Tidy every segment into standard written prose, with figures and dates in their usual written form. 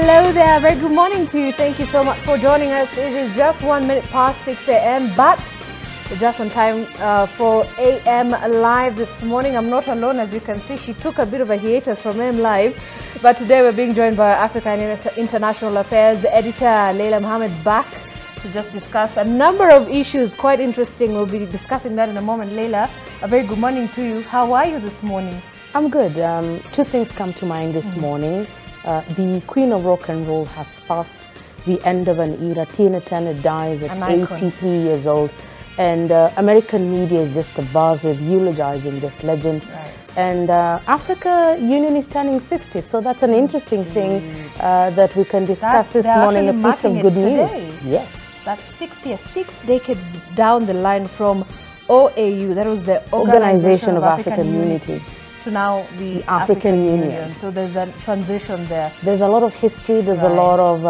Hello there, very good morning to you. Thank you so much for joining us. It is just 1 minute past 6 a.m. but just on time for AM Live this morning. I'm not alone, as you can see. She took a bit of a hiatus from AM Live, but today we're being joined by Africa and International Affairs editor Leila Mohammed, back to just discuss a number of issues. Quite interesting. We'll be discussing that in a moment. Leila, a very good morning to you. How are you this morning? I'm good. Two things come to mind this morning. The Queen of Rock and Roll has passed the end of an era. Tina Turner dies at 83 years old. And American media is just abuzz with eulogizing this legend. Right. And Africa Union is turning 60, so that's an interesting thing that we can discuss this morning. A piece of good news. Yes. That's 6 decades down the line from OAU, that was the Organization of African Unity, to now the African Union. So there's a transition there. There's a lot of history, there's a lot of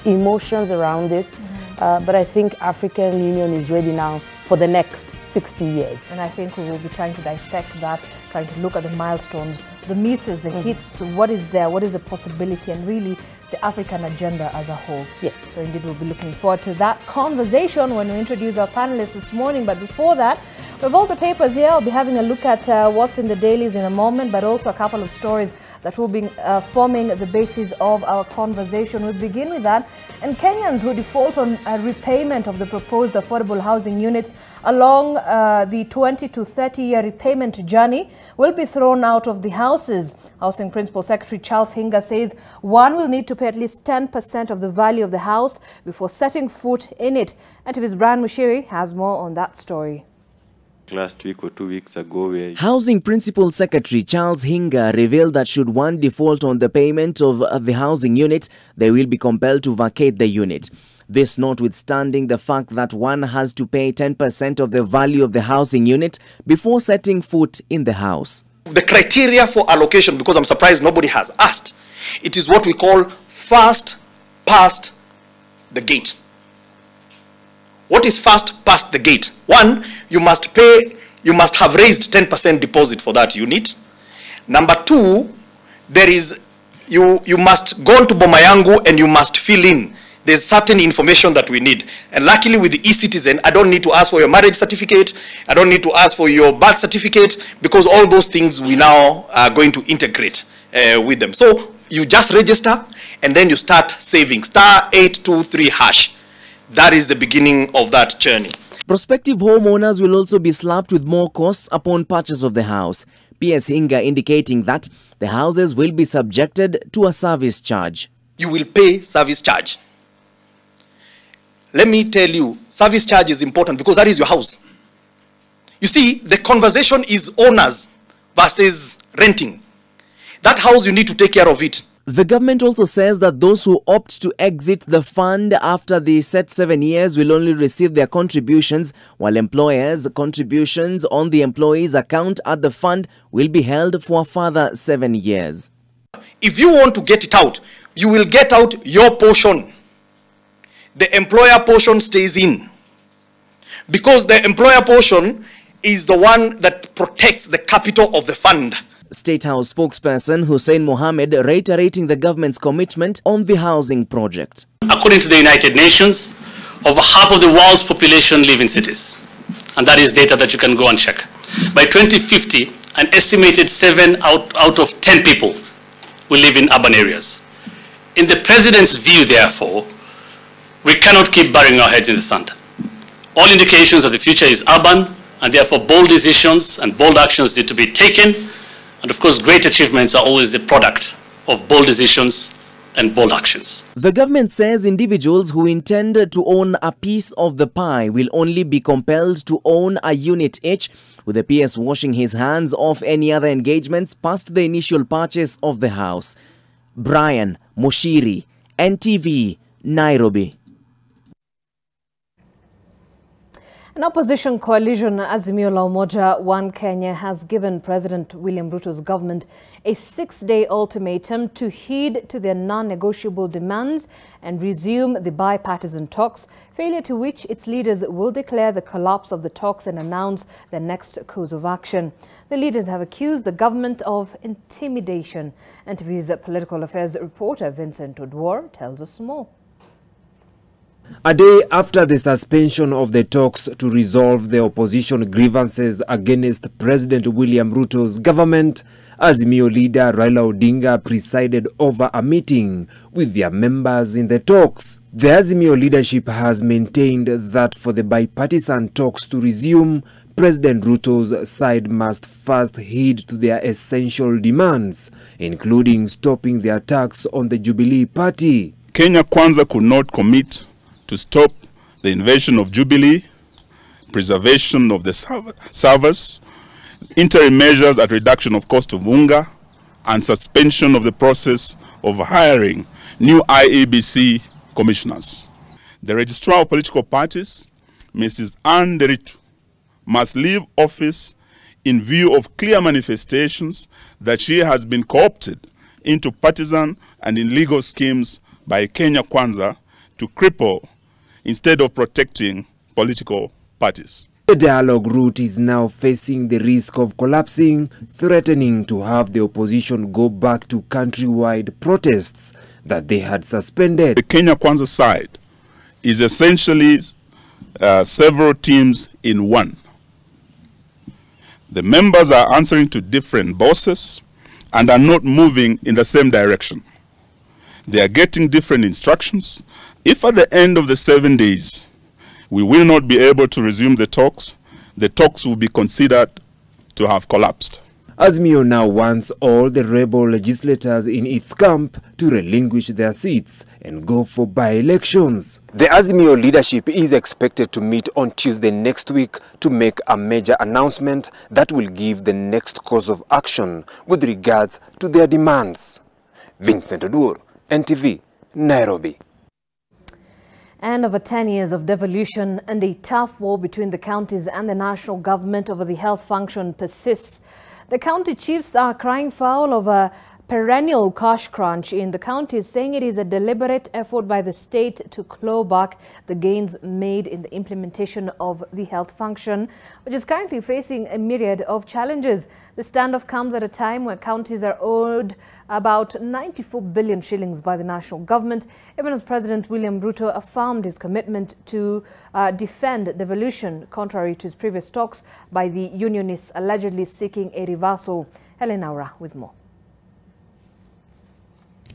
emotions around this, but I think African Union is ready now for the next 60 years. And I think we will be trying to dissect that, trying to look at the milestones, the misses, the hits, what is there, what is the possibility, and really the African agenda as a whole. Yes. So indeed we'll be looking forward to that conversation when we introduce our panelists this morning. But before that, with all the papers here, I'll be having a look at what's in the dailies in a moment, but also a couple of stories that will be forming the basis of our conversation. We'll begin with that. And Kenyans who default on repayment of the proposed affordable housing units along the 20 to 30-year repayment journey will be thrown out of the houses. Housing Principal Secretary Charles Hinga says one will need to pay at least 10% of the value of the house before setting foot in it. And TV's Brian Mushiri has more on that story. Last week or 2 weeks ago, Housing Principal Secretary Charles Hinga revealed that should one default on the payment of the housing unit, they will be compelled to vacate the unit. This notwithstanding the fact that one has to pay 10% of the value of the housing unit before setting foot in the house. The criteria for allocation, because I'm surprised nobody has asked, it is what we call first past the gate. What is first past the gate? One, you must have raised 10% deposit for that unit. Number two, there is, you must go to Boma Yangu and you must fill in. There's certain information that we need. And luckily with the e-citizen, I don't need to ask for your marriage certificate. I don't need to ask for your birth certificate, because all those things we now are going to integrate with them. So you just register and then you start saving. *823#. That is the beginning of that journey. Prospective homeowners will also be slapped with more costs upon purchase of the house. PS Hinga indicating that the houses will be subjected to a service charge. You will pay service charge. Let me tell you, service charge is important because that is your house. You see, the conversation is owners versus renting. That house, you need to take care of it. The government also says that those who opt to exit the fund after the set 7 years will only receive their contributions, while employers' contributions on the employee's account at the fund will be held for a further 7 years. If you want to get it out, you will get out your portion. The employer portion stays in, because the employer portion is the one that protects the capital of the fund. State House spokesperson Hussein Mohammed reiterating the government's commitment on the housing project. According to the United Nations, over half of the world's population live in cities. And that is data that you can go and check. By 2050, an estimated 7 out of 10 people will live in urban areas. In the President's view, therefore, we cannot keep burying our heads in the sand. All indications of the future is urban, and therefore bold decisions and bold actions need to be taken. And of course, great achievements are always the product of bold decisions and bold actions. The government says individuals who intend to own a piece of the pie will only be compelled to own a unit each, with the PS washing his hands off any other engagements past the initial purchase of the house. Brian Mushiri, NTV, Nairobi. An opposition coalition, Azimio la Umoja One Kenya, has given President William Ruto's government a 6-day ultimatum to heed to their non-negotiable demands and resume the bipartisan talks, failure to which its leaders will declare the collapse of the talks and announce their next course of action. The leaders have accused the government of intimidation. NTV's political affairs reporter Vincent Odwor tells us more. A day after the suspension of the talks to resolve the opposition grievances against President William Ruto's government, Azimio leader Raila Odinga presided over a meeting with their members in the talks. The Azimio leadership has maintained that for the bipartisan talks to resume, President Ruto's side must first heed to their essential demands, including stopping the attacks on the Jubilee Party. Kenya Kwanza could not commit to stop the invasion of Jubilee, preservation of the servers, interim measures at reduction of cost of unga, and suspension of the process of hiring new IEBC commissioners. The registrar of political parties, Mrs. Anne Deritu, must leave office in view of clear manifestations that she has been co-opted into partisan and illegal schemes by Kenya Kwanza to cripple instead of protecting political parties. The dialogue route is now facing the risk of collapsing, threatening to have the opposition go back to countrywide protests that they had suspended. The Kenya Kwanza side is essentially several teams in one. The members are answering to different bosses and are not moving in the same direction. They are getting different instructions. If at the end of the 7 days we will not be able to resume the talks will be considered to have collapsed. Azimio now wants all the rebel legislators in its camp to relinquish their seats and go for by-elections. The Azimio leadership is expected to meet on Tuesday next week to make a major announcement that will give the next course of action with regards to their demands. Vincent Odwor, NTV, Nairobi. And over 10 years of devolution and a tough war between the counties and the national government over the health function persists. The county chiefs are crying foul of a perennial cash crunch in the counties, saying it is a deliberate effort by the state to claw back the gains made in the implementation of the health function, which is currently facing a myriad of challenges. The standoff comes at a time where counties are owed about 94 billion shillings by the national government, even as President William Ruto affirmed his commitment to defend devolution, contrary to his previous talks by the unionists allegedly seeking a reversal. Helen Aura with more.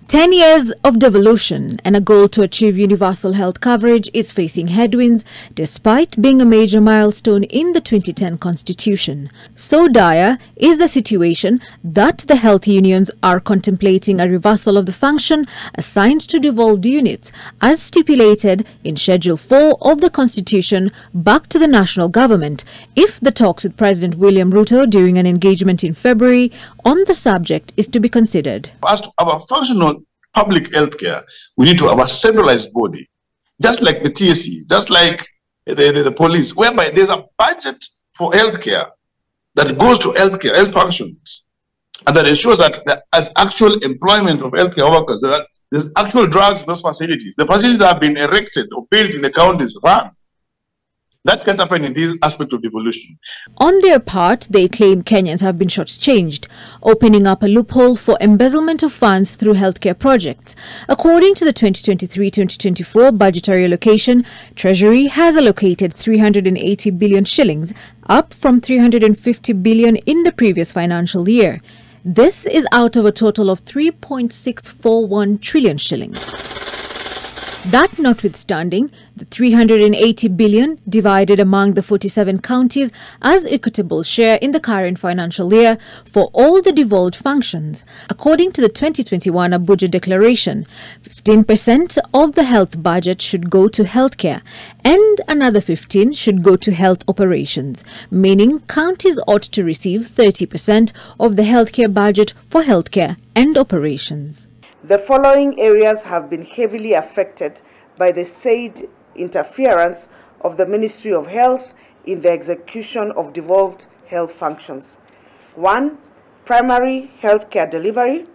10 years of devolution and a goal to achieve universal health coverage is facing headwinds despite being a major milestone in the 2010 Constitution. So dire is the situation that the health unions are contemplating a reversal of the function assigned to devolved units as stipulated in Schedule 4 of the Constitution back to the national government if the talks with President William Ruto during an engagement in February on the subject is to be considered. As to our functional public health care, we need to have a centralized body, just like the TSC, just like the police, whereby there's a budget for health care that goes to health functions, and that ensures that there is actual employment of healthcare workers, that there's actual drugs in those facilities. The facilities that have been erected or built in the counties run. That can't happen in this aspect of devolution. On their part, they claim Kenyans have been shortchanged, opening up a loophole for embezzlement of funds through healthcare projects. According to the 2023-2024 budgetary allocation, Treasury has allocated 380 billion shillings, up from 350 billion in the previous financial year. This is out of a total of 3.641 trillion shillings. That notwithstanding, the 380 billion divided among the 47 counties as equitable share in the current financial year for all the devolved functions. According to the 2021 Abuja Declaration, 15% of the health budget should go to healthcare and another 15% should go to health operations, meaning counties ought to receive 30% of the healthcare budget for healthcare and operations. The following areas have been heavily affected by the said interference of the Ministry of Health in the execution of devolved health functions. 1. Primary healthcare delivery.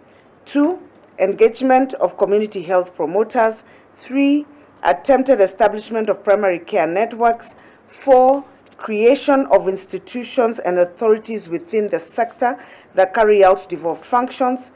2. Engagement of community health promoters. 3. Attempted establishment of primary care networks. 4. Creation of institutions and authorities within the sector that carry out devolved functions.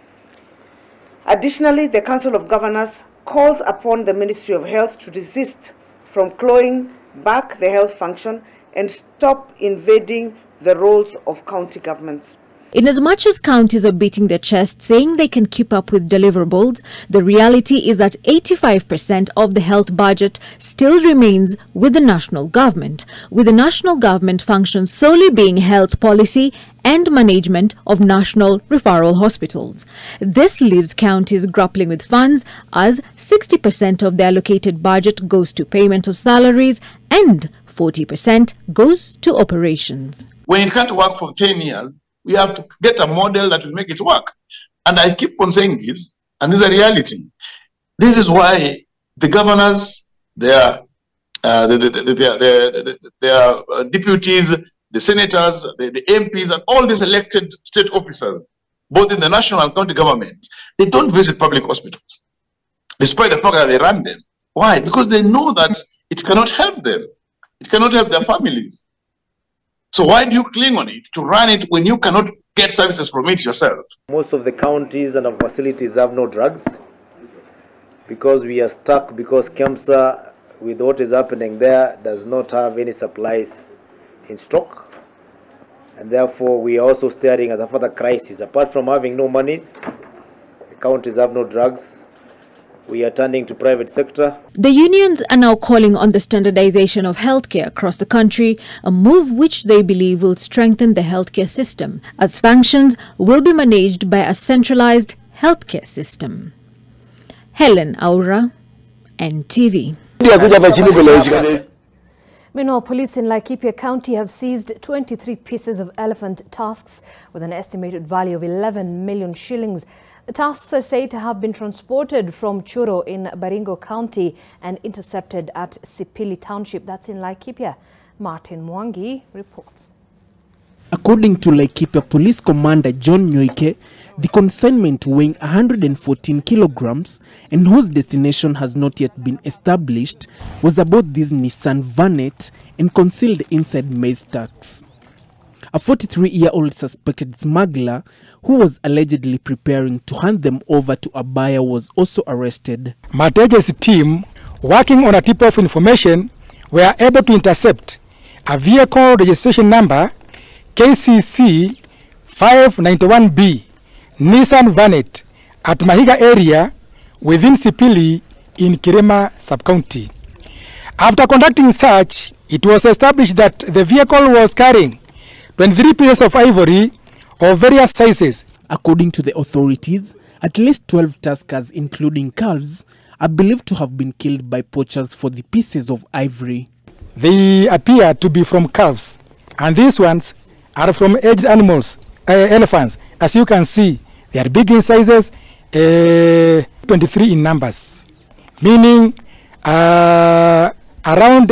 Additionally, the Council of Governors calls upon the Ministry of Health to desist from clawing back the health function and stop invading the roles of county governments. Inasmuch as counties are beating their chests saying they can keep up with deliverables, the reality is that 85% of the health budget still remains with the national government, with the national government functions solely being health policy and management of national referral hospitals. This leaves counties grappling with funds as 60% of the allocated budget goes to payment of salaries and 40% goes to operations. When it can't work for 10 years, we have to get a model that will make it work. And I keep on saying this, and it's a reality. This is why the governors, their deputies, the senators, the MPs, and all these elected state officers, both in the national and county government, they don't visit public hospitals, despite the fact that they run them. Why? Because they know that it cannot help them. It cannot help their families. So why do you cling on it to run it when you cannot get services from it yourself? Most of the counties and our facilities have no drugs because we are stuck, because KEMSA, with what is happening there, does not have any supplies in stock. And therefore, we are also staring at a further crisis. Apart from having no monies, the counties have no drugs. We are turning to private sector. The unions are now calling on the standardization of healthcare across the country, a move which they believe will strengthen the healthcare system, as functions will be managed by a centralized healthcare system. Helen Aura, NTV. Meanwhile, police in Laikipia County have seized 23 pieces of elephant tusks with an estimated value of 11 million shillings. The tusks are said to have been transported from Churo in Baringo County and intercepted at Sipili Township. That's in Laikipia. Martin Mwangi reports. According to Laikipia Police Commander John Nyoike, the consignment weighing 114 kilograms and whose destination has not yet been established was about this Nissan Vanet and concealed inside maize stacks. A 43-year-old suspected smuggler who was allegedly preparing to hand them over to a buyer was also arrested. Matege's team, working on a tip-off information, were able to intercept a vehicle registration number KCC 591B Nissan Vanet at Mahiga area within Sipili in Kirema sub-county. After conducting search, it was established that the vehicle was carrying 23 pieces of ivory of various sizes. According to the authorities, at least 12 tuskers, including calves, are believed to have been killed by poachers for the pieces of ivory. They appear to be from calves, and these ones are from aged animals, elephants. As you can see, they are big in sizes, 23 in numbers, meaning around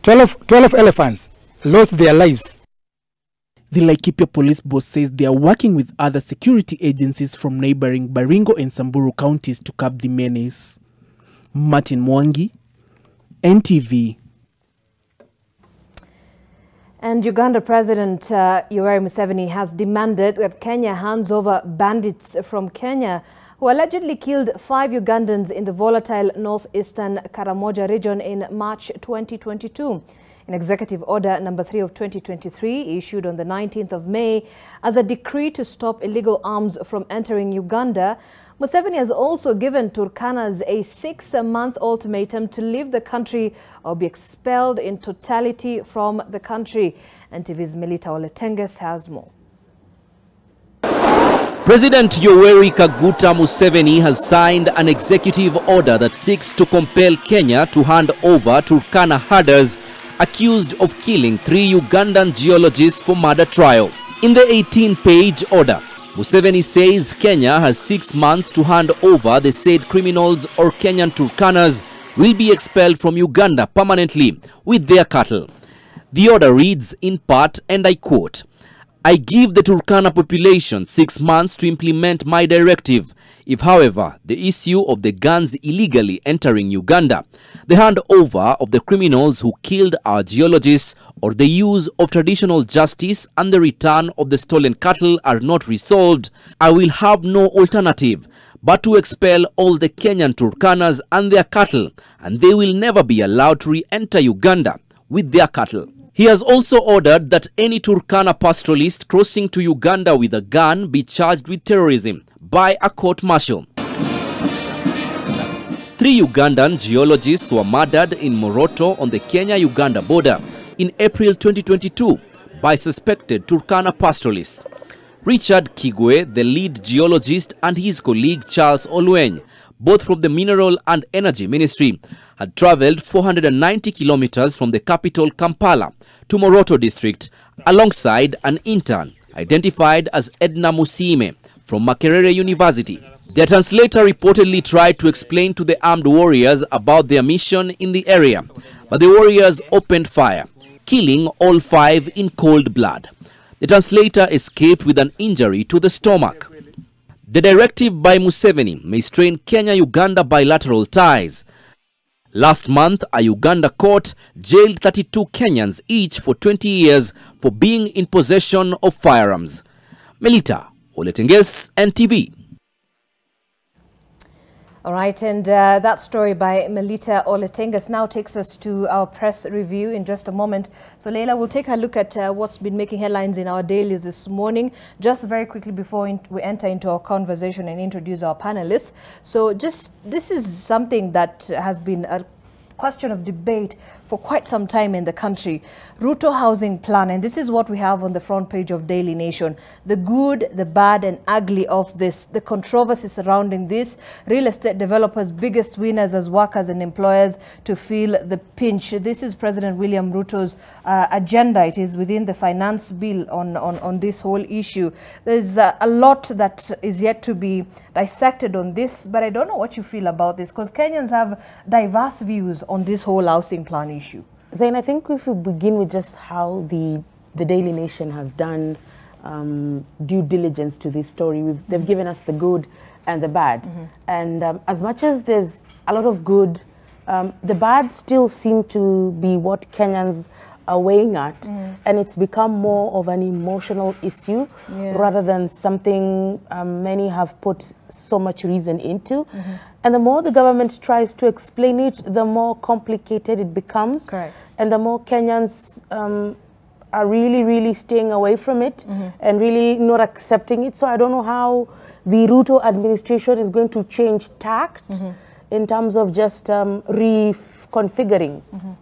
12 elephants lost their lives. The Laikipia Police Boss says they are working with other security agencies from neighboring Baringo and Samburu counties to curb the menace. Martin Mwangi, NTV. And Uganda President Yoweri Museveni has demanded that Kenya hands over bandits from Kenya who allegedly killed 5 Ugandans in the volatile northeastern Karamoja region in March 2022. An executive order number 3 of 2023 issued on the 19th of May as a decree to stop illegal arms from entering Uganda. Museveni has also given Turkanas a 6-month ultimatum to leave the country or be expelled in totality from the country. NTV's Melita Oletenges has more. President Yoweri Kaguta Museveni has signed an executive order that seeks to compel Kenya to hand over Turkana herders accused of killing 3 Ugandan geologists for murder trial. In the 18-page order, Museveni says Kenya has 6 months to hand over the said criminals or Kenyan Turkanas will be expelled from Uganda permanently with their cattle. The order reads in part, and I quote, "I give the Turkana population 6 months to implement my directive. If, however, the issue of the guns illegally entering Uganda, the handover of the criminals who killed our geologists, or the use of traditional justice and the return of the stolen cattle are not resolved, I will have no alternative but to expel all the Kenyan Turkanas and their cattle, and they will never be allowed to re-enter Uganda with their cattle." He has also ordered that any Turkana pastoralist crossing to Uganda with a gun be charged with terrorism by a court-martial. 3 Ugandan geologists were murdered in Moroto on the Kenya-Uganda border in April 2022 by suspected Turkana pastoralists. Richard Kigwe, the lead geologist, and his colleague Charles Olweny, both from the Mineral and Energy Ministry, had travelled 490 kilometers from the capital Kampala to Moroto district alongside an intern identified as Edna Musime from Makerere University. Their translator reportedly tried to explain to the armed warriors about their mission in the area, but the warriors opened fire, killing all 5 in cold blood. The translator escaped with an injury to the stomach. The directive by Museveni may strain Kenya-Uganda bilateral ties. Last month, a Uganda court jailed 32 Kenyans each for 20 years for being in possession of firearms. Melita Oletenges, NTV. All right, and that story by Melita Oletenges now takes us to our press review in just a moment. So, Leila, we'll take a look at what's been making headlines in our dailies this morning. Just very quickly before we enter into our conversation and introduce our panelists. So, this is something that has been a question of debate for quite some time in the country. Ruto housing plan, and this is what we have on the front page of Daily Nation. The good, the bad and ugly of this, the controversy surrounding this, real estate developers biggest winners as workers and employers to feel the pinch. This is President William Ruto's agenda. It is within the finance bill on this whole issue. There's a lot that is yet to be dissected on this, but I don't know what you feel about this, because Kenyans have diverse views on this whole housing plan issue. Zain, I think if we begin with just how the Daily Nation has done due diligence to this story, they've given us the good and the bad. And as much as there's a lot of good, the bad still seem to be what Kenyans are weighing at, and it's become more of an emotional issue rather than something many have put so much reason into. And the more the government tries to explain it, the more complicated it becomes. Correct. And the more Kenyans are really, really staying away from it and really not accepting it. So I don't know how the Ruto administration is going to change tact in terms of just reconfiguring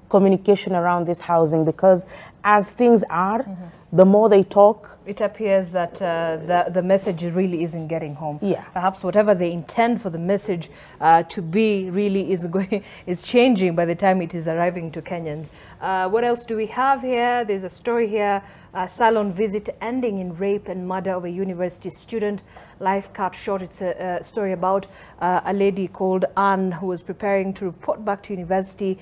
communication around this housing, because as things are, the more they talk, it appears that the message really isn't getting home. Yeah. Perhaps whatever they intend for the message to be really is changing by the time it is arriving to Kenyans. What else do we have here? There's a story here. Salon visit ending in rape and murder of a university student. Life cut short. It's a story about a lady called Anne who was preparing to report back to university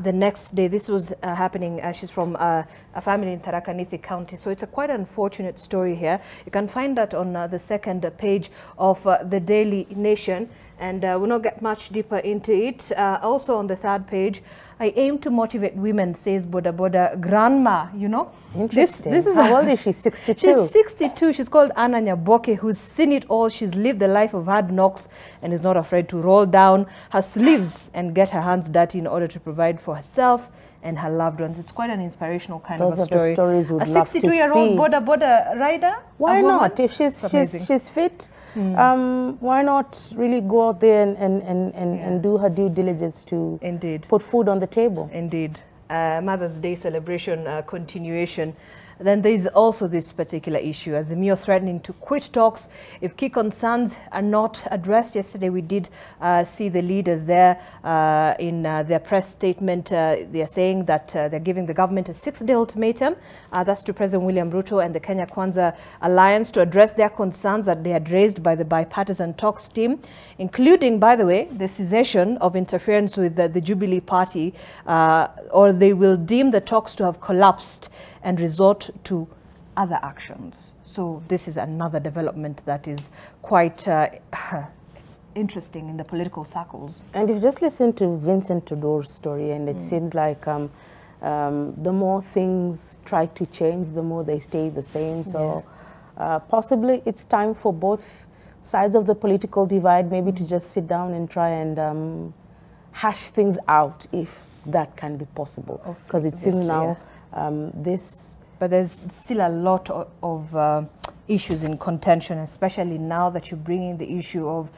the next day. This was happening. She's from a family in Tharaka Nithi County. So it's a quite unfortunate story here. You can find that on the second page of the Daily Nation. And we'll not get much deeper into it. Also on the third page, I aim to motivate women, says Boda Boda grandma, you know. Interesting. This is how old is she? 62? She's 62. She's called Anna Nyaboke, who's seen it all. She's lived a life of hard knocks and is not afraid to roll down her sleeves and get her hands dirty in order to provide for herself and her loved ones. It's quite an inspirational kind of a story. Those are the stories we'd love to see. A 62-year-old Boda Boda rider? Why not? If she's fit, why not really go out there and do her due diligence to put food on the table? Indeed. Mother's Day celebration continuation. Then there is also this particular issue, Azimio threatening to quit talks if key concerns are not addressed. Yesterday we did see the leaders there in their press statement. They are saying that they're giving the government a 6-day ultimatum. That's to President William Ruto and the Kenya Kwanza Alliance to address their concerns that they had raised by the bipartisan talks team, including, by the way, the cessation of interference with the Jubilee Party, or they will deem the talks to have collapsed and resort to other actions. So this is another development that is quite interesting in the political circles. And you've just listened to Vincent Tudor's story, and it seems like the more things try to change, the more they stay the same. So possibly it's time for both sides of the political divide maybe to just sit down and try and hash things out, if that can be possible. Because it seems now but there's still a lot of issues in contention, especially now that you're bringing the issue of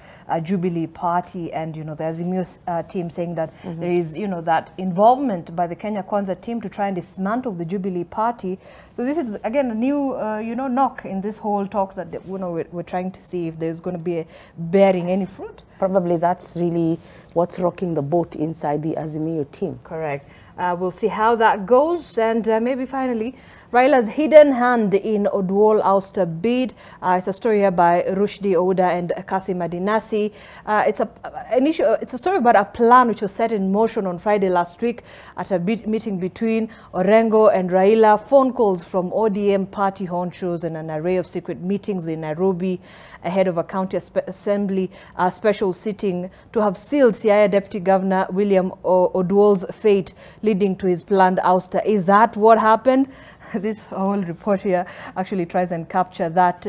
Jubilee Party and, you know, the Azimio team saying that there is, you know, that involvement by the Kenya Kwanza team to try and dismantle the Jubilee Party. So this is, again, a new, you know, knock in this whole talks that, you know, we're trying to see if there's going to be bearing any fruit. Probably that's really what's rocking the boat inside the Azimio team. Correct. We'll see how that goes. And maybe finally, Raila's hidden hand in Oduol ouster bid. It's a story here by Rushdi Ouda and Kasi Madinasi. It's a story about a plan which was set in motion on Friday last week at a meeting between Orengo and Raila. Phone calls from ODM party honchos and an array of secret meetings in Nairobi ahead of a county assembly special sitting to have sealed Siaya Deputy Governor William Oduol's fate, leading to his planned ouster. Is that what happened? This whole report here actually tries and capture that.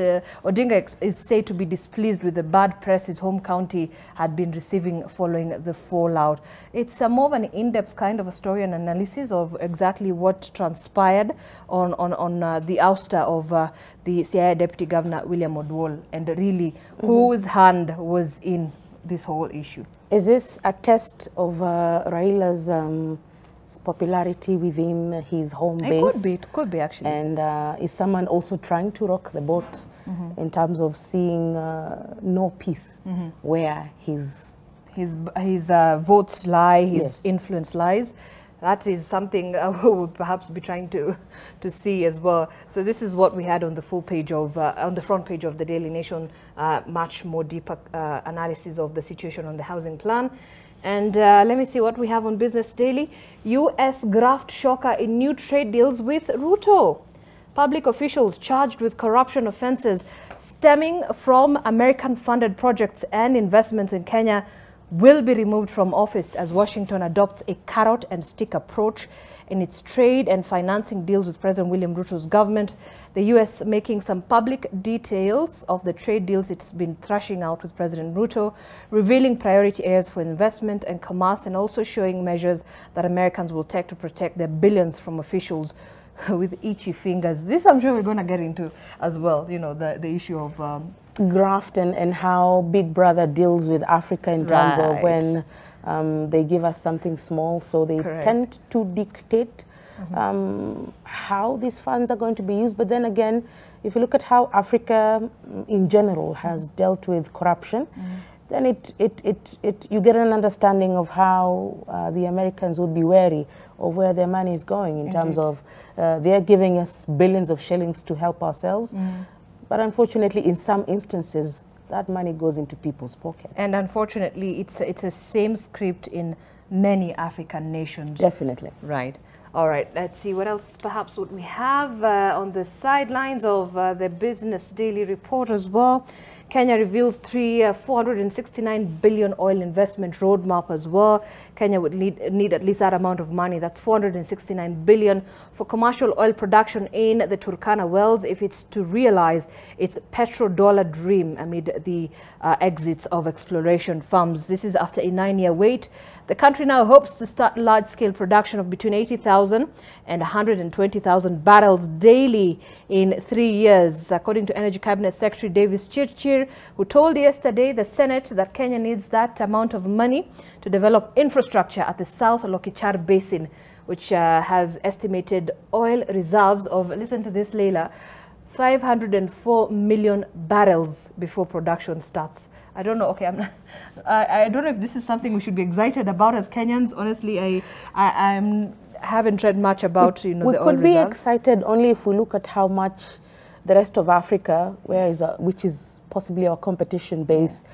Odinga is said to be displeased with the bad press his home county had been receiving following the fallout. It's more of an in-depth kind of a story and analysis of exactly what transpired on the ouster of the Siaya Deputy Governor William Oduol, and really whose hand was in this whole issue. Is this a test of Raila's popularity within his home base? It could be actually. And is someone also trying to rock the boat in terms of seeing no peace where his votes lie, his influence lies? That is something we would perhaps be trying to see as well. So this is what we had on the full page of, on the front page of the Daily Nation, much more deeper analysis of the situation on the housing plan. And let me see what we have on Business Daily. U.S. graft shocker in new trade deals with Ruto. Public officials charged with corruption offenses stemming from American-funded projects and investments in Kenya will be removed from office as Washington adopts a carrot and stick approach in its trade and financing deals with President William Ruto's government. The U.S. making some public details of the trade deals it's been thrashing out with President Ruto, revealing priority areas for investment and commerce, and also showing measures that Americans will take to protect their billions from officials with itchy fingers. This I'm sure we're going to get into as well, you know, the issue of graft and how Big Brother deals with Africa in terms of when they give us something small, so they tend to dictate how these funds are going to be used. But then again, if you look at how Africa in general has dealt with corruption, then you get an understanding of how the Americans would be wary of where their money is going in terms of they're giving us billions of shillings to help ourselves. But unfortunately, in some instances, that money goes into people's pockets. And unfortunately, it's the same script in many African nations. Definitely. Right. All right. Let's see what else perhaps what we have on the sidelines of the Business Daily report as well. Kenya reveals 469 billion oil investment roadmap as well. Kenya would need at least that amount of money. That's 469 billion for commercial oil production in the Turkana wells if it's to realize its petrodollar dream amid the exits of exploration firms. This is after a 9-year wait. The country country now hopes to start large-scale production of between 80,000 and 120,000 barrels daily in 3 years, according to Energy Cabinet Secretary Davis Chirchir, who told yesterday the Senate that Kenya needs that amount of money to develop infrastructure at the South Lokichar Basin, which has estimated oil reserves of, listen to this, Leila, 504 million barrels before production starts. I don't know. Okay, I don't know if this is something we should be excited about as Kenyans. Honestly, I haven't read much about the oil reserves. We could be excited only if we look at how much the rest of Africa, which is possibly our competition base,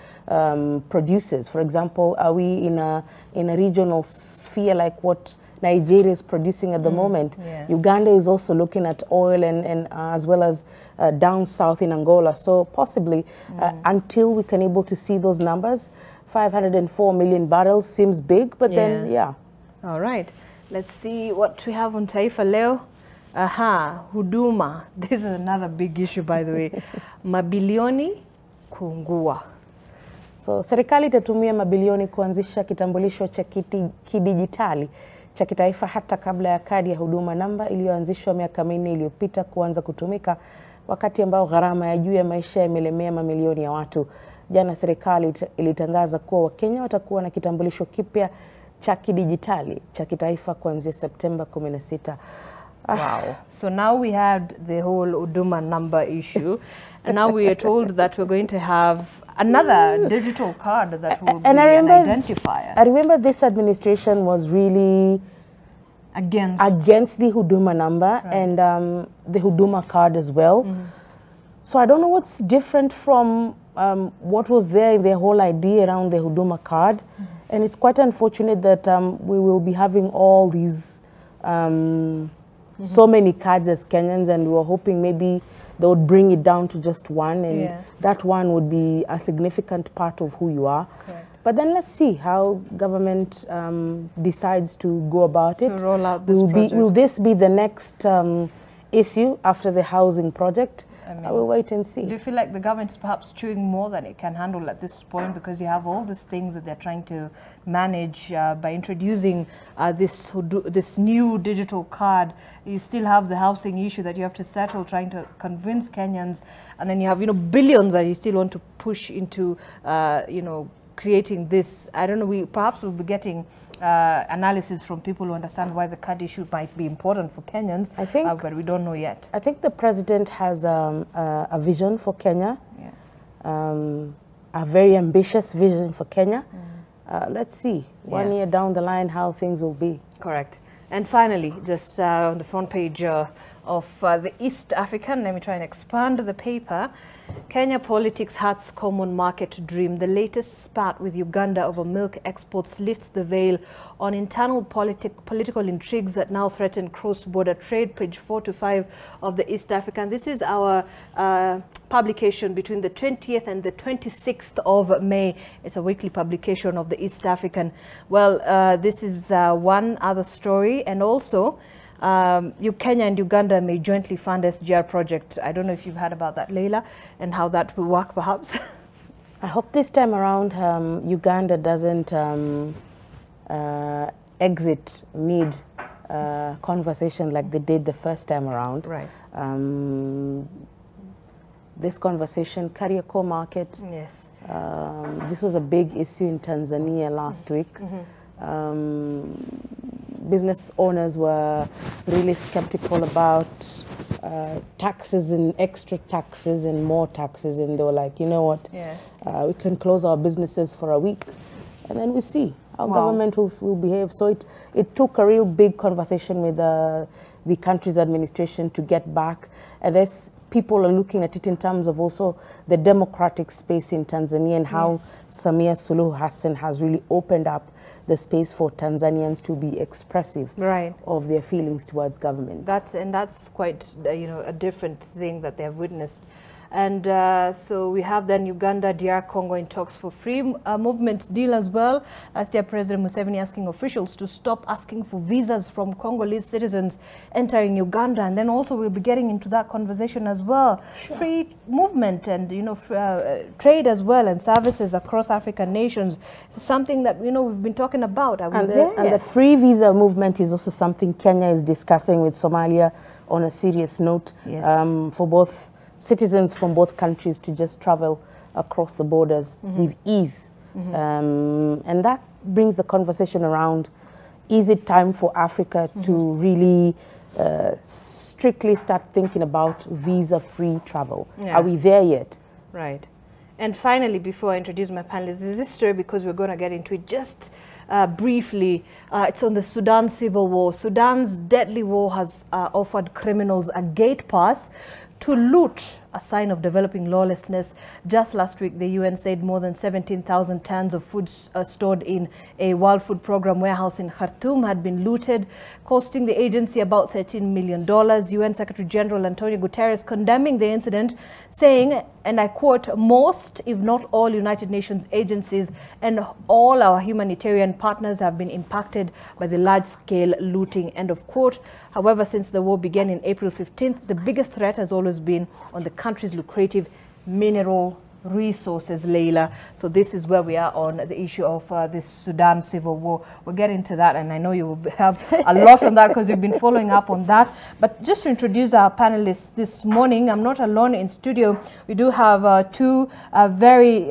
produces. For example, are we in a regional sphere like what Nigeria is producing at the moment? Yeah. Uganda is also looking at oil and as well as down south in Angola. So possibly until we can able to see those numbers, 504 million barrels seems big, but then, yeah. All right. Let's see what we have on Taifa Leo. Huduma. This is another big issue, by the way. Mabilioni kuungua. So serikali itatumia mabilioni kuanzisha kitambulisho cha kidijitali cha kitaifa hata kabla ya kadi ya huduma namba iliyoanzishwa miaka 4 iliyopita kuanza kutumika, wakati ambao gharama ya juu ya maisha yamelemea mamilioni ya watu. Jana serikali ilitangaza kuwa Wakenya watakuwa na kitambulisho kipya cha kidijitali cha kitaifa kuanzia Septemba 16. Wow. So now we had the whole Huduma number issue, and now we are told that we're going to have another digital card that will be an identifier. I remember this administration was really against the Huduma number and the Huduma card as well. So I don't know what's different from what was there in the whole idea around the Huduma card. And it's quite unfortunate that we will be having all these so many cards as Kenyans, and we were hoping maybe they would bring it down to just one, and that one would be a significant part of who you are. But then let's see how government decides to go about it. To roll out this project. Will this be the next issue after the housing project? I will wait and see. Do you feel like the government's perhaps chewing more than it can handle at this point, because you have all these things that they're trying to manage by introducing this new digital card? You still have the housing issue that you have to settle, trying to convince Kenyans, and then you have billions that you still want to push into creating this. I don't know. Perhaps we'll be getting analysis from people who understand why the card issue might be important for Kenyans, I think, but we don't know yet. I think the president has a vision for Kenya, a very ambitious vision for Kenya. Let's see, 1 year down the line, how things will be. Correct. And finally, just on the front page of the East African, let me try and expand the paper. Kenya politics hurts common market dream. The latest spat with Uganda over milk exports lifts the veil on internal political intrigues that now threaten cross-border trade. Page 4 to 5 of the East African. This is our publication between the 20th and the 26th of May. It's a weekly publication of the East African. Well, this is one other story, and also Kenya and Uganda may jointly fund SGR project. I don't know if you've heard about that, Leila, and how that will work perhaps. I hope this time around Uganda doesn't exit mid conversation like they did the first time around. Right. This conversation, Kariakoo market. Yes. This was a big issue in Tanzania last week. Business owners were really skeptical about taxes and extra taxes and more taxes, and they were like, you know what, we can close our businesses for a week and then we see how government will behave. So it took a real big conversation with the country's administration to get back, and there's people are looking at it in terms of also the democratic space in Tanzania and how Samia Suluhu Hassan has really opened up the space for Tanzanians to be expressive of their feelings towards government. That's quite a different thing that they have witnessed. And so we have then Uganda, DR Congo in talks for free movement deal as well, as their President Museveni asking officials to stop asking for visas from Congolese citizens entering Uganda. And then also we'll be getting into that conversation as well. Sure. Free movement and trade as well and services across African nations. Something that we've been talking about. Are we And there the yet? free visa movement is also something Kenya is discussing with Somalia on a serious note. Yes. For both citizens from both countries to just travel across the borders with ease. And that brings the conversation around, is it time for Africa to really strictly start thinking about visa-free travel? Yeah. Are we there yet? Right. And finally, before I introduce my panelists, there's this story because we're going to get into it just briefly. It's on the Sudan civil war. Sudan's deadly war has offered criminals a gate pass to loot, a sign of developing lawlessness. Just last week, the UN said more than 17,000 tons of food stored in a World Food Program warehouse in Khartoum had been looted, costing the agency about $13 million. UN Secretary General Antonio Guterres condemning the incident, saying, and I quote, most, if not all, United Nations agencies and all our humanitarian partners have been impacted by the large-scale looting, end of quote. However, since the war began in April 15th, the biggest threat has always been on the country's lucrative mineral resources, Leila. So this is where we are on the issue of the Sudan civil war. We'll get into that, and I know you will have a lot on that because you've been following up on that. But just to introduce our panelists this morning, I'm not alone in studio. We do have two very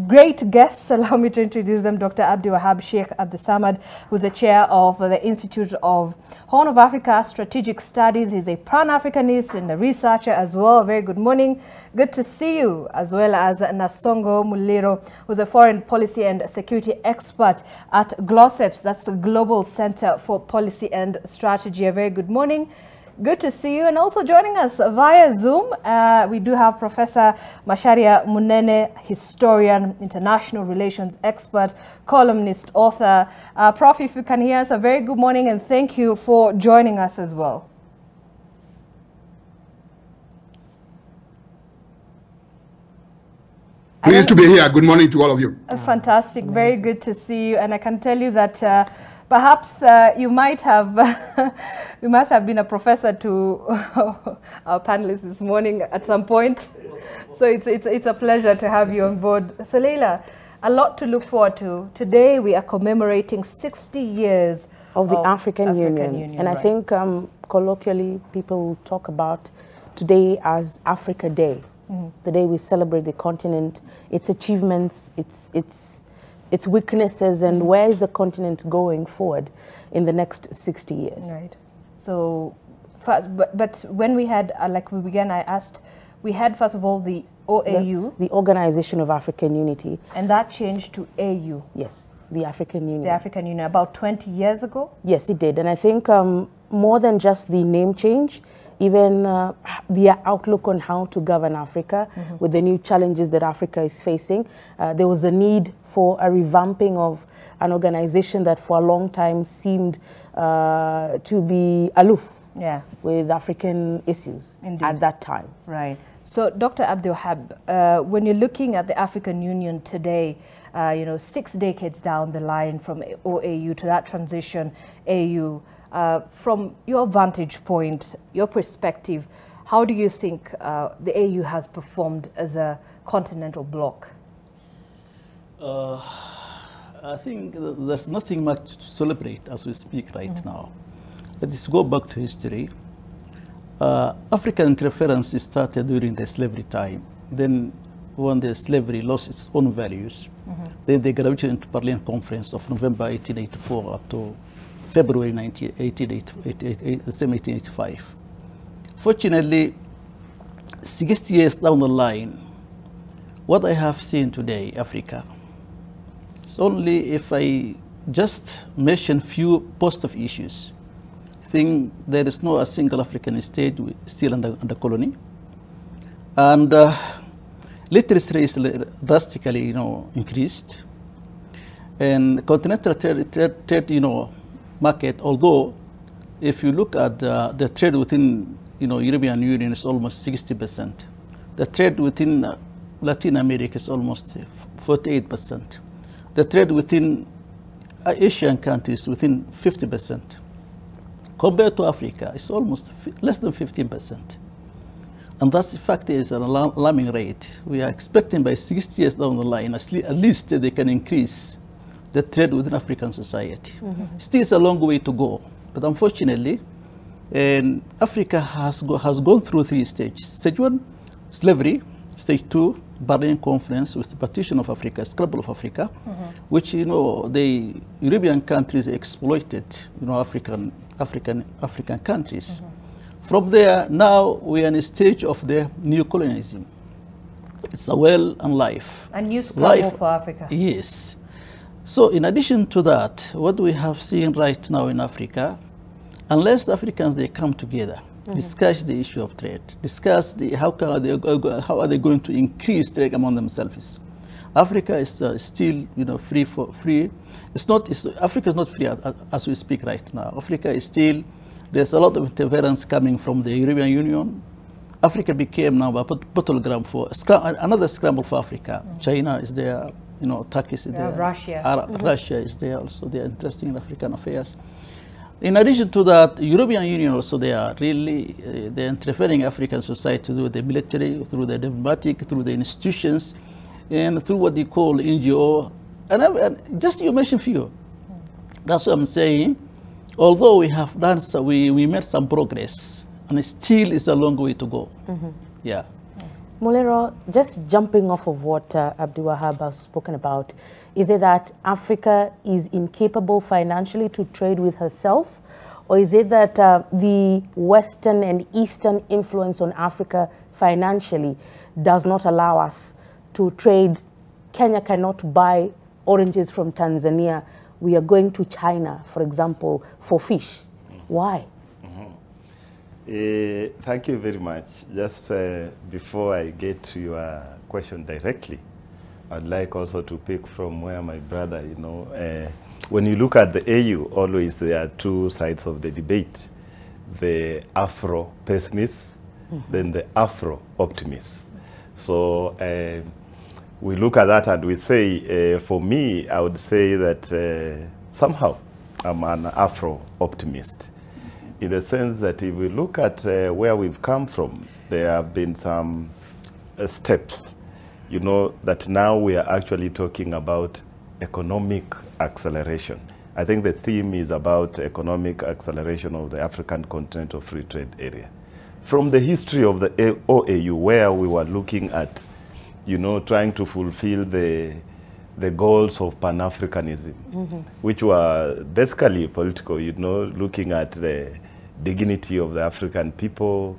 great guests. Allow me to introduce them. Dr. Abdi Wahab Sheikh Abdi Samad, who's the chair of the Institute of Horn of Africa Strategic Studies. He's a Pan-Africanist and a researcher as well. Very good morning. Good to see you, as well as Nasongo Muliro, who's a foreign policy and security expert at GLOSEPS, that's the Global Center for Policy and Strategy. A very good morning. Good to see you. And also joining us via Zoom, we do have Professor Macharia Munene, historian, international relations expert, columnist, author. Prof, if you can hear us, a very good morning and thank you for joining us as well. Pleased to be here. Good morning to all of you. Fantastic. Very good to see you. And I can tell you that perhaps you might have you must have been a professor to our panelists this morning at some point. So it's a pleasure to have you on board. So Leila, a lot to look forward to. Today we are commemorating 60 years of the African Union. And right. I think colloquially people will talk about today as Africa Day. The day we celebrate the continent, its achievements, its weaknesses, and where is the continent going forward in the next 60 years. Right. So, first, but when we had, like we began, I asked, we had first of all the OAU. The Organization of African Unity. And that changed to AU. Yes, the African Union. The African Union, about 20 years ago? Yes, it did. And I think more than just the name change, even their outlook on how to govern Africa with the new challenges that Africa is facing. There was a need for a revamping of an organization that for a long time seemed to be aloof with African issues at that time. Right. So, Dr. Abdi Wahab, when you're looking at the African Union today, 6 decades down the line from OAU to that transition AU, from your vantage point, your perspective, how do you think the AU has performed as a continental bloc? I think there's nothing much to celebrate as we speak right now. Let's go back to history. African interference started during the slavery time. Then when the slavery lost its own values, then they graduated into Berlin Conference of November 1884 up to February 1885. Fortunately, 60 years down the line, what I have seen today, Africa, it's only if I just mention few positive issues. I think there is no a single African state still under colony, and literacy is drastically, increased, and continental trade, market. Although, if you look at the trade within, European Union is almost 60%. The trade within Latin America is almost 48%. The trade within Asian countries within 50%. Compared to Africa, it's almost less than 15%. And that's, in fact, is an alarming rate. We are expecting by 60 years down the line, at least they can increase the trade within African society. Still is a long way to go, but unfortunately, Africa has gone through 3 stages. Stage 1, slavery. Stage 2, Berlin Conference with the partition of Africa, Scrabble of Africa, which the European countries exploited, African countries. From there, now we are in a stage of the new colonialism. It's a well and life. A new Scrabble for Africa. Yes. So in addition to that, what we have seen right now in Africa, unless the Africans, they come together, discuss the issue of trade, discuss how are they going to increase trade among themselves. Africa is still, free. Africa is not free as we speak right now. Africa is still, there's a lot of interference coming from the European Union. Africa became now a battleground for another scramble for Africa. China is there, Turkey is there. Russia. Russia is there also. They are interested in African affairs. In addition to that, European Union also, they are really they're interfering African society through the military, through the diplomatic, through the institutions, and through what they call NGO. And just you mentioned few. That's what I'm saying. Although we have done we made some progress, and it still is a long way to go. Yeah. Mulero, just jumping off of what Abdul Wahab has spoken about, is it that Africa is incapable financially to trade with herself? Or is it that the Western and Eastern influence on Africa financially does not allow us to trade? Kenya cannot buy oranges from Tanzania. We are going to China, for example, for fish. Why? Thank you very much. Just before I get to your question directly, I'd like also to pick from where my brother, when you look at the AU, always there are 2 sides of the debate. The Afro-pessimists, then the Afro-optimists. So we look at that and we say, for me, I would say that somehow I'm an Afro-optimist. In the sense that if we look at where we've come from, there have been some steps, that now we are actually talking about economic acceleration. I think the theme is about economic acceleration of the African Continental Free Trade Area. From the history of the OAU, where we were looking at, trying to fulfill the goals of Pan-Africanism, which were basically political, looking at the dignity of the African people,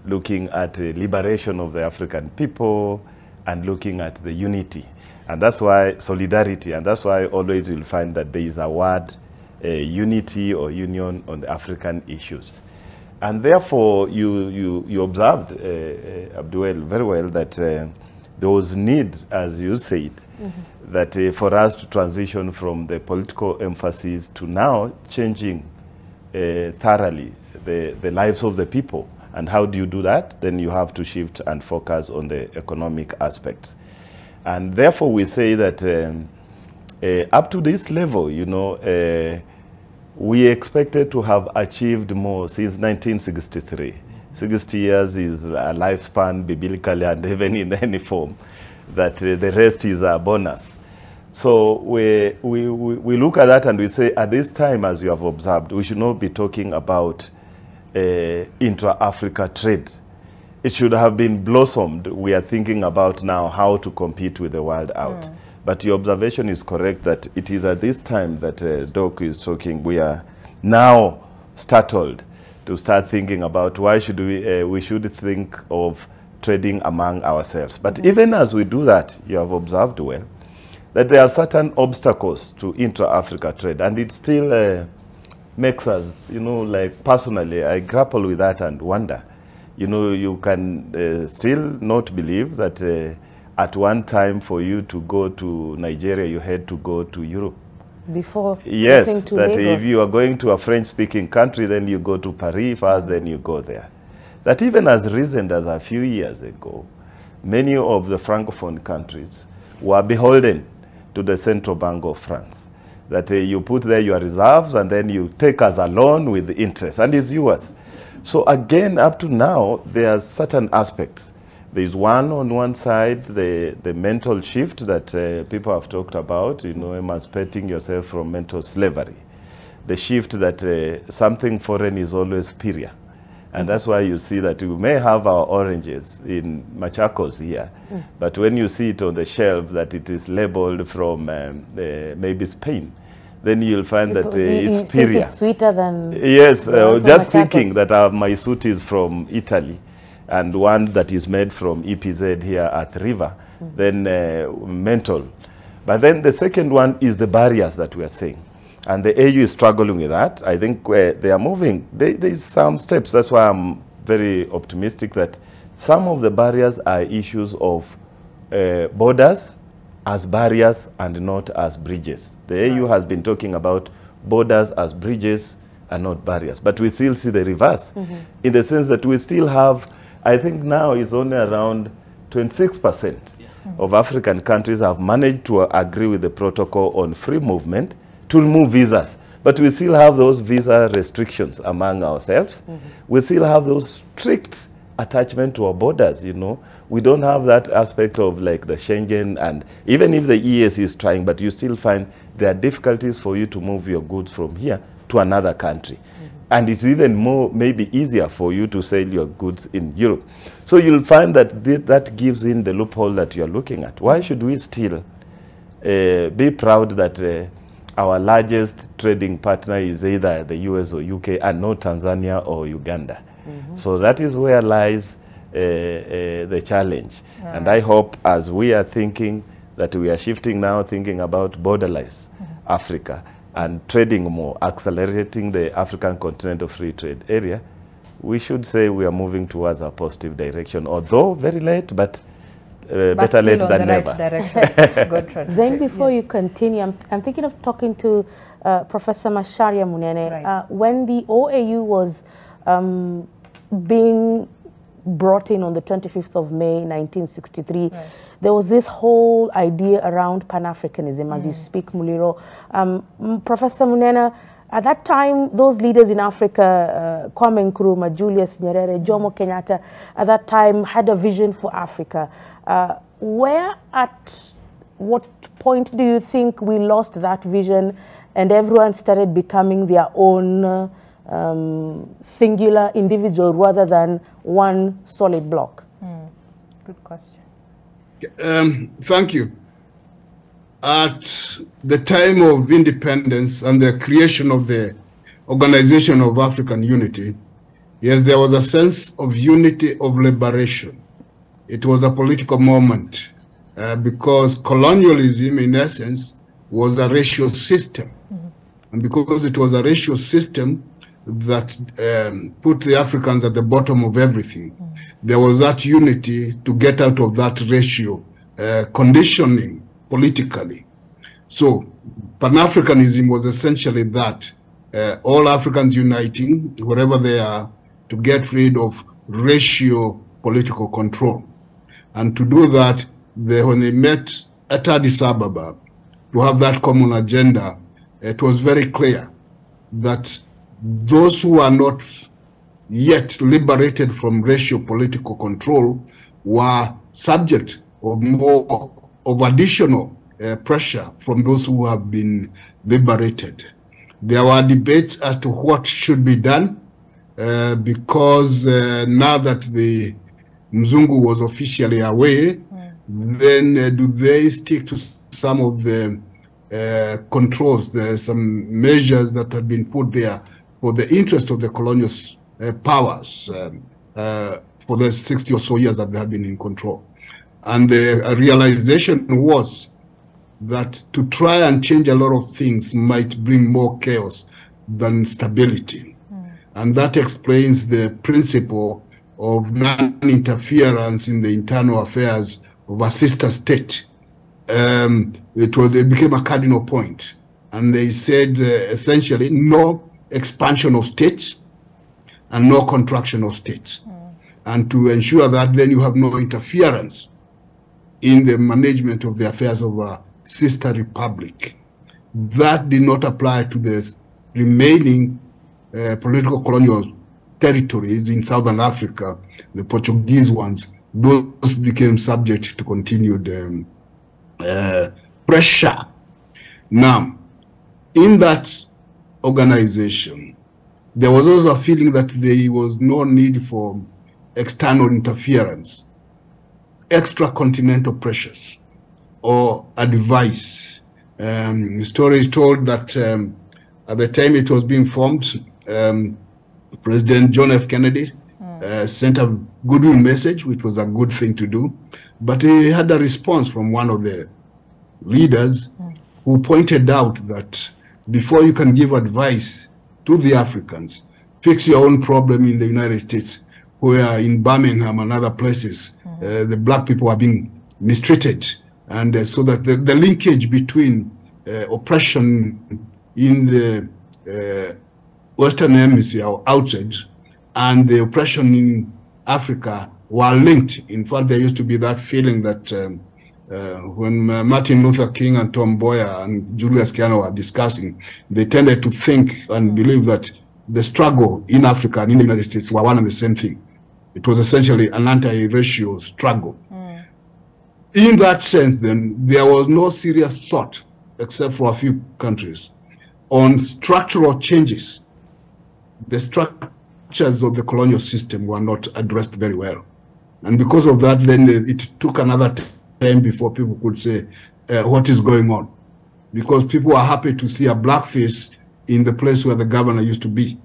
looking at the liberation of the African people, and looking at the unity. And that's why solidarity, and that's why always you'll find that there is a word, unity or union on the African issues. And therefore, you observed, Abdul, very well that there was need, as you said, that for us to transition from the political emphasis to now changing thoroughly the lives of the people. And how do you do that? Then you have to shift and focus on the economic aspects. And therefore we say that up to this level, we expected to have achieved more since 1963. 60 years is a lifespan biblically and even in any form, that the rest is a bonus. So we look at that and we say, at this time, as you have observed, we should not be talking about intra-Africa trade. It should have been blossomed. We are thinking about now how to compete with the world out. But your observation is correct that it is at this time that Doc is talking. We are now startled to start thinking about why should we should think of trading among ourselves. But even as we do that, you have observed well that there are certain obstacles to intra-Africa trade, and it still makes us, like personally, I grapple with that and wonder. You can still not believe that at one time for you to go to Nigeria, you had to go to Europe. Before yes, getting to that Lagos. If you are going to a French-speaking country, then you go to Paris first, then you go there. That even as recent as a few years ago, many of the Francophone countries were beholden to the Central Bank of France. That you put there your reserves and then you take as a loan with the interest, and it's yours. So again, up to now, there are certain aspects. There's on one side, the mental shift that people have talked about, you know, emancipating yourself from mental slavery. The shift that something foreign is always superior. And that's why you see that we may have our oranges in Machakos here, but when you see it on the shelf that it is labeled from maybe Spain, then you'll find that it's superior. It's sweeter than... Yes, just thinking that my suit is from Italy and one that is made from EPZ here at River, then mental. But then the second one is the barriers that we are saying. And the AU is struggling with that. I think they are moving. There's some steps. That's why I'm very optimistic that some of the barriers are issues of borders as barriers and not as bridges. The AU has been talking about borders as bridges and not barriers. But we still see the reverse in the sense that we still have, I think now it's only around 26% of African countries have managed to agree with the protocol on free movement to remove visas. But we still have those visa restrictions among ourselves. We still have those strict attachment to our borders, you know. We don't have that aspect of like the Schengen, and even if the EAC is trying, but you still find there are difficulties for you to move your goods from here to another country. And it's even more, maybe easier for you to sell your goods in Europe. So you'll find that that gives in the loophole that you're looking at. Why should we still be proud that our largest trading partner is either the US or UK and not Tanzania or Uganda? So that is where lies the challenge. And I hope as we are thinking that we are shifting now, thinking about borderless Africa and trading more, accelerating the African Continental Free Trade Area, we should say we are moving towards a positive direction, although very late, but better late than never. Zain, before you continue, I'm thinking of talking to Professor Macharia Munene. When the OAU was being brought in on the 25th of May, 1963, there was this whole idea around Pan-Africanism, as you speak, Muliro. Professor Munene, at that time, those leaders in Africa, Kwame Nkrumah, Julius Nyerere, Jomo Kenyatta, at that time had a vision for Africa. Where at what point do you think we lost that vision and everyone started becoming their own singular individual rather than one solid block? Good question. Thank you. At the time of independence and the creation of the Organization of African Unity, yes, there was a sense of unity, of liberation. It was a political moment because colonialism, in essence, was a racial system. And because it was a racial system that put the Africans at the bottom of everything, there was that unity to get out of that racial conditioning politically. So Pan-Africanism was essentially that, all Africans uniting, wherever they are, to get rid of racial political control. And to do that, when they met at Addis Ababa to have that common agenda, it was very clear that those who are not yet liberated from racial political control were subject of more of additional pressure from those who have been liberated. There were debates as to what should be done because now that the Mzungu was officially away, then do they stick to some of the controls, some measures that have been put there for the interest of the colonial powers for the 60 or so years that they have been in control. And the realization was that to try and change a lot of things might bring more chaos than stability. And that explains the principle of non-interference in the internal affairs of a sister state. It became a cardinal point. And they said essentially no expansion of states and no contraction of states. And to ensure that then you have no interference in the management of the affairs of a sister republic. That did not apply to the remaining political colonial territories in Southern Africa, the Portuguese ones those became subject to continued pressure. Now, in that organization, there was also a feeling that there was no need for external interference, extra-continental pressures, or advice. The story is told that at the time it was being formed, President John F. Kennedy sent a goodwill message, which was a good thing to do, but he had a response from one of the leaders who pointed out that before you can give advice to the Africans, fix your own problem in the United States, where in Birmingham and other places, the black people are being mistreated. And so that the linkage between oppression in the Western Hemisphere or outside and the oppression in Africa were linked. In fact, there used to be that feeling that when Martin Luther King and Tom Mboya and Julius Kiano were discussing, they tended to think and believe that the struggle in Africa and in the United States were one and the same thing. It was essentially an anti-racial struggle. In that sense, then, there was no serious thought, except for a few countries, on structural changes. The structures of the colonial system were not addressed very well. And because of that, then it took another time before people could say, what is going on? Because people are happy to see a black face in the place where the governor used to be.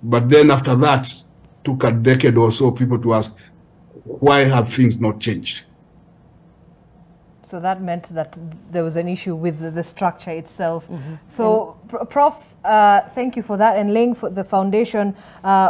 But then after that, took a decade or so people to ask, why have things not changed? So that meant that there was an issue with the structure itself. So, Prof, thank you for that and laying for the foundation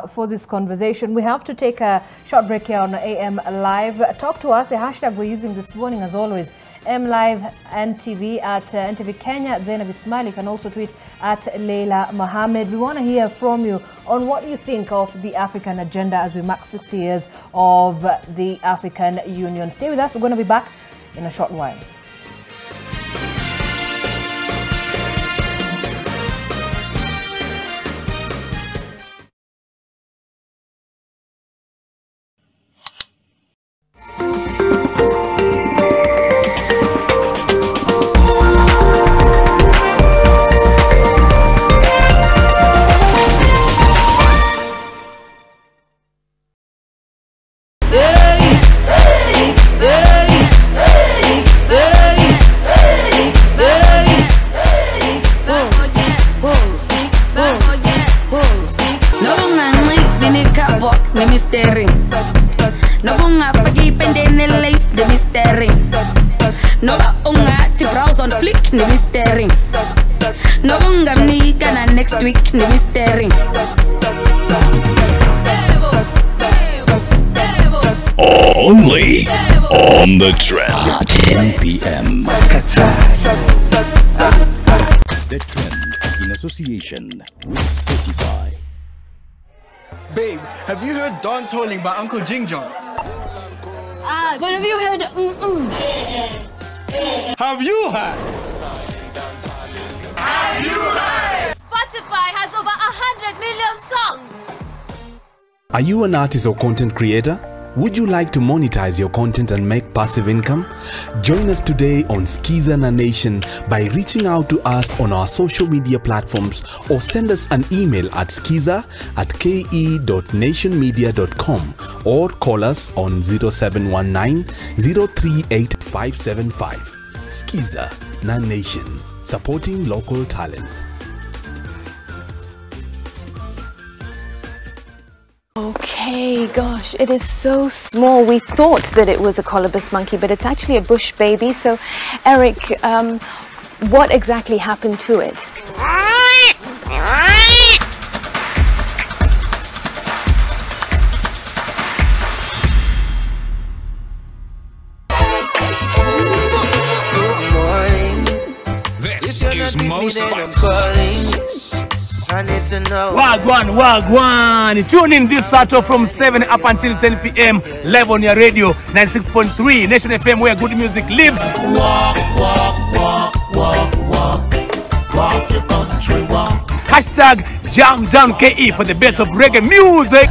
for this conversation. We have to take a short break here on AM Live. Talk to us. The hashtag we're using this morning, as always, MLive NTV at NTV Kenya. Zainab Ismail. You can also tweet at Leila Mohammed. We want to hear from you on what you think of the African agenda as we mark 60 years of the African Union. Stay with us. We're going to be back in a short while. Next week, the mystery. Only on the Trend, 10 p.m. The Trend, in association with Spotify. Babe, have you heard Dance Holding by Uncle Jing Jong? But have you heard Have you heard? Have you heard? Spotify has over 100 million songs. Are you an artist or content creator? Would you like to monetize your content and make passive income? Join us today on Skiza Nation by reaching out to us on our social media platforms or send us an email at skiza@ke.nationmedia.com or call us on 0719 038 575. Skiza Nation, supporting local talent. Okay, gosh, it is so small. We thought that it was a colobus monkey, but it's actually a bush baby. So, Eric, what exactly happened to it? This is Mo Spice. I need to know. Wagwan. Tune in this Saturday from 7 up until 10 p.m. live on your radio 96.3 Nation FM, where good music lives. Walk your country, walk. Hashtag Jam Down KE for the best of reggae music.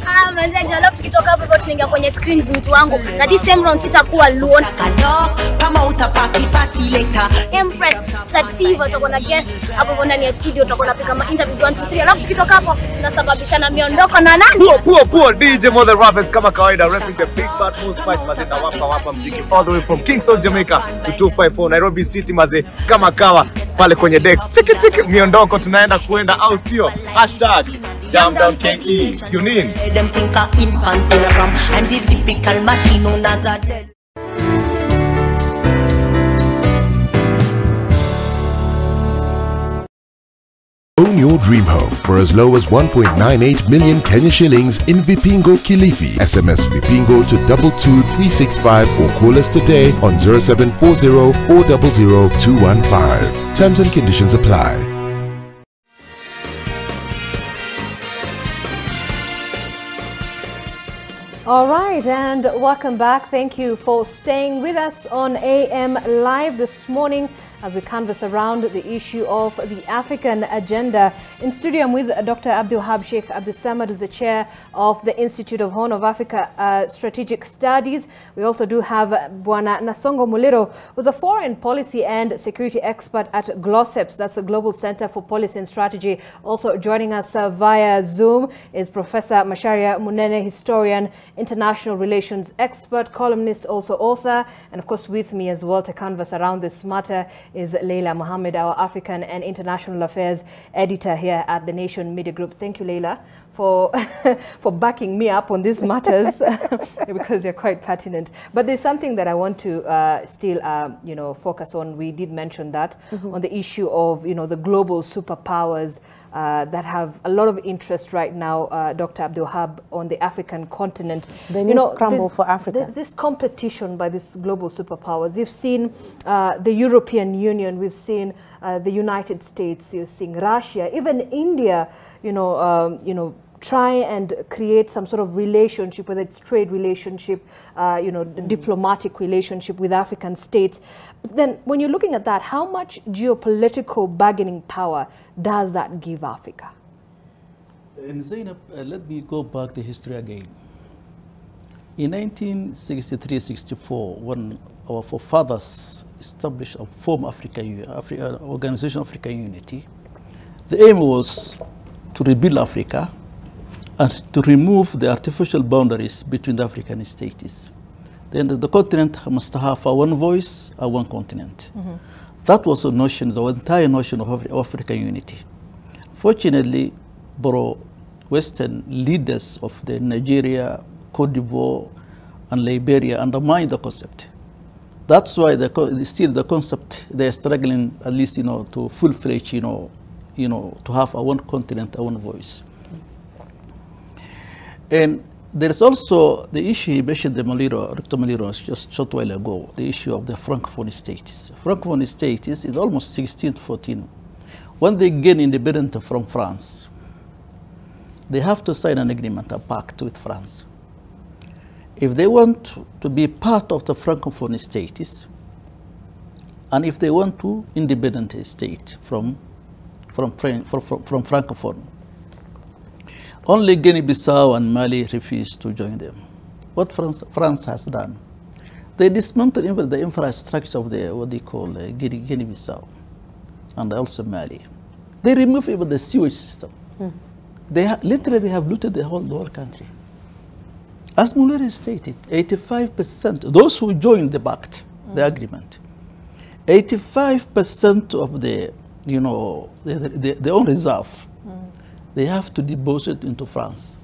I'm Manze alafu tukitoka hapo hivyo tunaingia kwenye screens mtu wangu. Na this same round sitakuwa alone. Kama utapaki party later. Empress Sativa tutakuwa na guest hapo ndani ya studio, tutakuwa napiga ma interviews 1 2 3. Alafu tukitoka hapo tunasababisha na miondoko na nani? Poor DJ Mother Rappers kama kawaida, rapping the big bad most spice mazeta wapa mziki all the way from Kingston, Jamaica to 254 Nairobi City maze kama kawa pale kwenye decks. Chiki miondoko tunaenda kuenda au sio? #JamDownKE. Tune in. Them think a infantile ram and the typical machine known as a dead. Own your dream home for as low as 1.98 million Kenya shillings in Vipingo Kilifi. SMS Vipingo to 22365 or call us today on 0740 400 215. Terms and conditions apply. All right, and welcome back. Thank you for staying with us on AM Live this morning as we canvass around the issue of the African agenda. In studio, I'm with Dr. Abdul Wahab Sheikh Abdul Samad, who's the chair of the Institute of Horn of Africa Strategic Studies. We also do have Bwana Nasongo Muliro, who's a foreign policy and security expert at GLOSEPS, that's a Global Center for Policy and Strategy. Also joining us via Zoom is Professor Macharia Munene, historian, international relations expert, columnist, also author, and of course with me as well to canvas around this matter is Leila Mohammed, our African and International Affairs editor here at the Nation Media Group. Thank you, Leila, for for backing me up on these matters because they're quite pertinent. But there's something that I want to still focus on. We did mention that on the issue of the global superpowers that have a lot of interest right now, Dr. Abdul Wahab, on the African continent. The new scramble for Africa. This competition by these global superpowers. You've seen the European Union, we've seen the United States, you're seeing Russia, even India, try and create some sort of relationship, whether it's trade relationship, diplomatic relationship with African states. But then when you're looking at that, how much geopolitical bargaining power does that give Africa? And Zainab, let me go back to history again. In 1963-64, when our forefathers established a form Organization of African Unity, the aim was to rebuild Africa and to remove the artificial boundaries between the African states. Then the continent must have one voice and one continent. That was the notion, the entire notion of African unity. Fortunately, Western leaders of the Nigeria, Cote d'Ivoire, and Liberia undermined the concept. That's why still the concept they're struggling, at least to full-fledged, to have a one continent, a one voice. And there is also the issue he mentioned, Dr. Muliro, just a short while ago, the issue of the Francophone states. Francophone states is almost 16 to 14. When they gain independence from France, they have to sign an agreement, a pact with France. If they want to be part of the Francophone states, and if they want to independent state from Francophone, only Guinea-Bissau and Mali refused to join them. What France has done, they dismantled even the infrastructure of what they call Guinea-Bissau and also Mali. They removed even the sewage system. They literally have looted the whole country. As Muliro stated, 85%, those who joined the pact, the agreement, 85% of their own reserve, they have to deposit into France.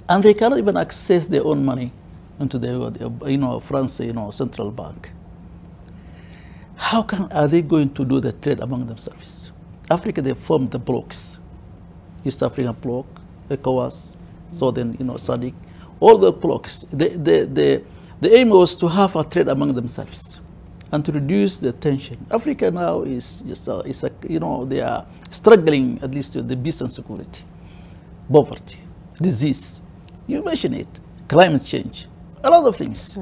And they cannot even access their own money into the France central bank. How are they going to do the trade among themselves? Africa, they formed the blocks. East African bloc, ECOWAS, Southern, SADC, all the blocks. The aim was to have a trade among themselves and to reduce the tension. Africa now is they are struggling at least with the peace and security, poverty, disease. You mention it, climate change, a lot of things.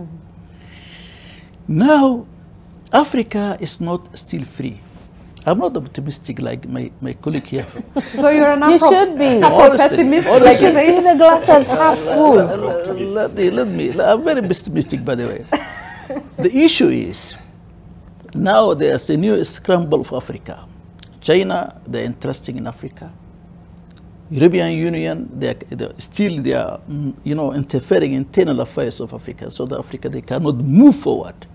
Now, Africa is not still free. I'm not optimistic like my colleague here. So you're an You should be. pessimistic. Like you see the glass as half full. Let me. I'm very pessimistic, by the way. The issue is now there's a new scramble for Africa. China, they're interested in Africa. European Union, they are interfering in internal affairs of Africa, so that Africa they cannot move forward.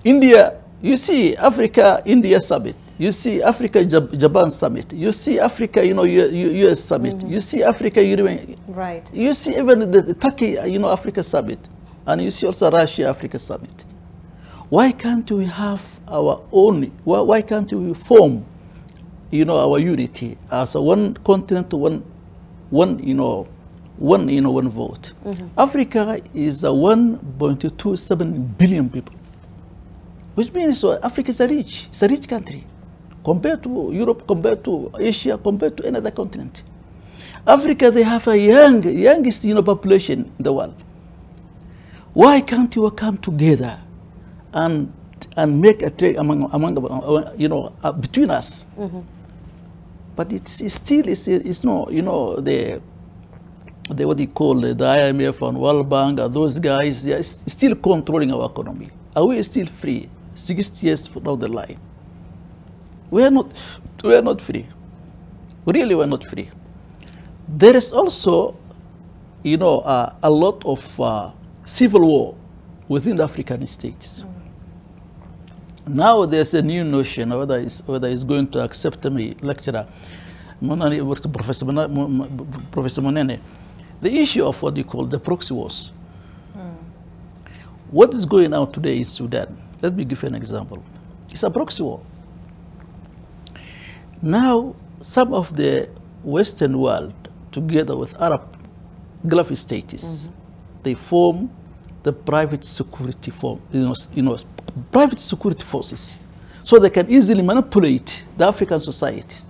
India, you see Africa India summit, you see Africa Japan summit, you see Africa US summit, you see Africa European, right? You see even the Turkey Africa summit, and you see also Russia Africa summit. Why can't we have our own? Why can't we form our unity as a one continent, one vote? Africa is a 1.27 billion people, which means Africa is a rich country compared to Europe, compared to Asia, compared to any other continent. Africa, they have a youngest population in the world. Why can't we come together and make a trade between us? But it's no the what they call the IMF and World Bank and those guys, they are still controlling our economy. Are we still free 60 years down the line? We are not free. Really, we are not free. There is also a lot of civil war within the African states. Now there's a new notion, whether it's going to accept me, lecturer, Professor Monene, the issue of what you call the proxy wars. What is going on today in Sudan? Let me give you an example. It's a proxy war. Now, some of the Western world, together with Arab Gulf states, they form the private security private security forces, so they can easily manipulate the African societies.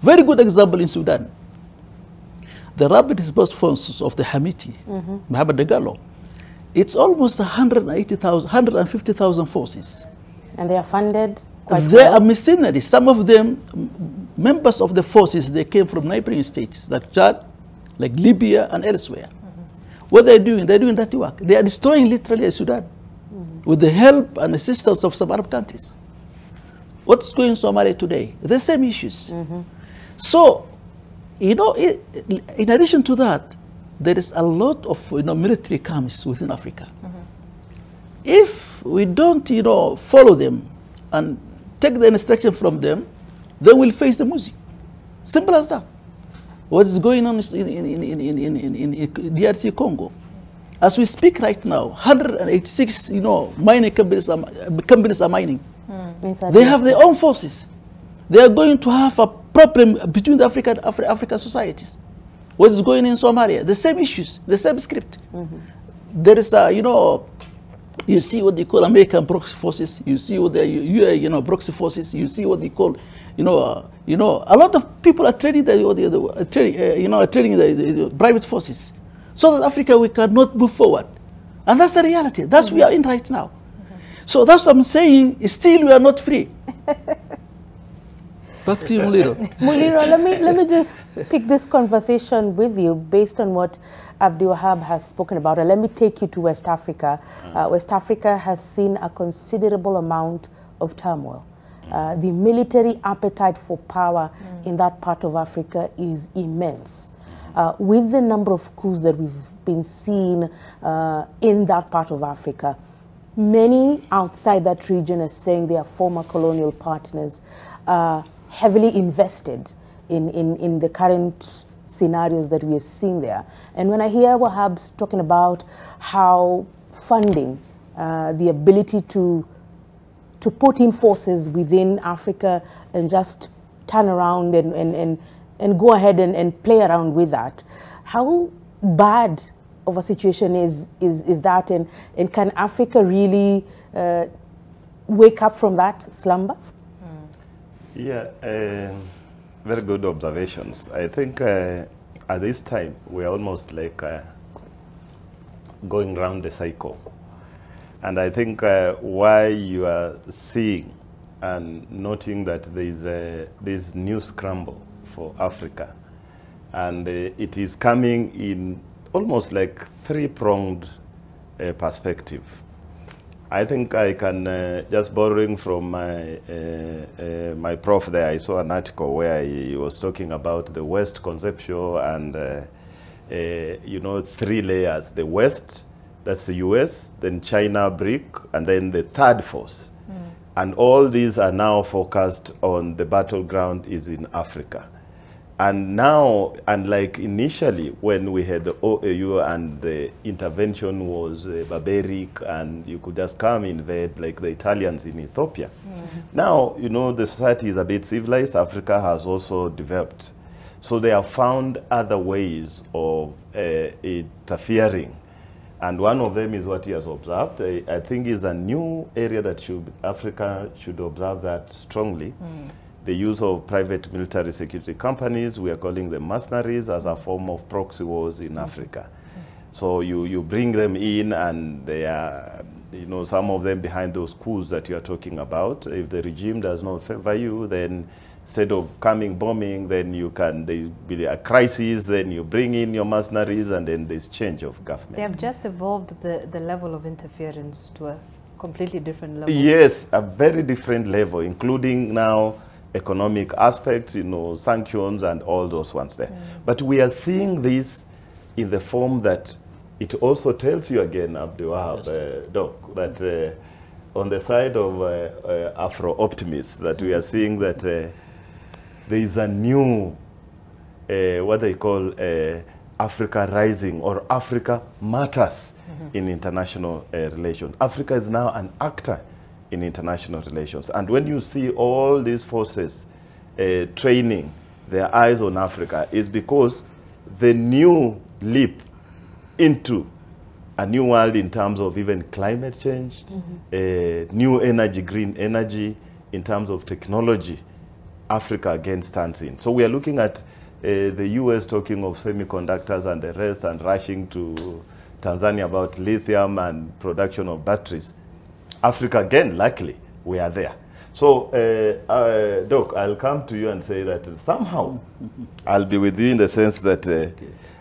Very good example in Sudan. The rapid response forces of the Hamiti, Mohammed Dagalo, it's almost 150,000 forces. And they are funded quite They are mercenaries. Some of them, members of the forces, they came from neighboring states like Chad, like Libya, and elsewhere. What they're doing dirty work. They are destroying literally Sudan with the help and assistance of some Arab countries. What's going on in Somalia today? The same issues. So, in addition to that, there is a lot of military camps within Africa. If we don't follow them and take the instruction from them, then we'll face the music. Simple as that. What is going on in DRC Congo? As we speak right now, 186 mining companies are mining. They have their own forces. They are going to have a problem between the African societies. What is going on in Somalia? The same issues, the same script. There is you see what they call American proxy forces. You see what the proxy forces. You see what they call a lot of people are training training the private forces, so that Africa we cannot move forward, and that's the reality. That's we are in right now. So that's what I'm saying. Still, we are not free. Back to you, Muliro. Muliro, let me just pick this conversation with you based on what Abdi Wahab has spoken about. And let me take you to West Africa. West Africa has seen a considerable amount of turmoil. The military appetite for power in that part of Africa is immense. With the number of coups that we've been seeing in that part of Africa, many outside that region are saying their former colonial partners are heavily invested in the current scenarios that we are seeing there. And when I hear Wahab's talking about how funding, the ability to put in forces within Africa and just turn around and go ahead and play around with that, how bad of a situation is that, and can Africa really wake up from that slumber? Yeah, very good observations. I think at this time we are almost like going round the cycle. And I think why you are seeing and noting that there is this new scramble for Africa, and it is coming in almost like three-pronged perspective. I think I can, just borrowing from my prof there, I saw an article where he was talking about the West conceptual and, you know, 3 layers. The West, that's the US, then China, BRIC, and then the third force. And all these are now focused on the battleground is in Africa. And now, unlike initially when we had the OAU and the intervention was barbaric and you could just come invade like the Italians in Ethiopia. Now, you know, the society is a bit civilized. Africa has also developed. So they have found other ways of interfering. And one of them is what he has observed. I think is a new area that Africa should observe that strongly. The use of private military security companies, we are calling them mercenaries, as a form of proxy wars in Africa. So you bring them in and they are, you know, some of them behind those coups that you are talking about. If the regime does not favor you, then instead of coming bombing, then you can, there will be a crisis, then you bring in your mercenaries and then there's change of government. They have just evolved the level of interference to a completely different level. Yes, a very different level, including now economic aspects, you know, sanctions and all those ones there. But we are seeing this in the form that it also tells you again, Abdulwahab, Doc, that on the side of Afro-optimists, that we are seeing that there is a new, what they call Africa rising or Africa matters in international relations. Africa is now an actor in international relations. And when you see all these forces training their eyes on Africa, is because the new leap into a new world in terms of even climate change, new energy, green energy, in terms of technology, Africa again stands in. So we are looking at the US talking of semiconductors and the rest and rushing to Tanzania about lithium and production of batteries. Africa again, luckily, we are there. So, Doc, I'll come to you and say that somehow I'll be with you in the sense that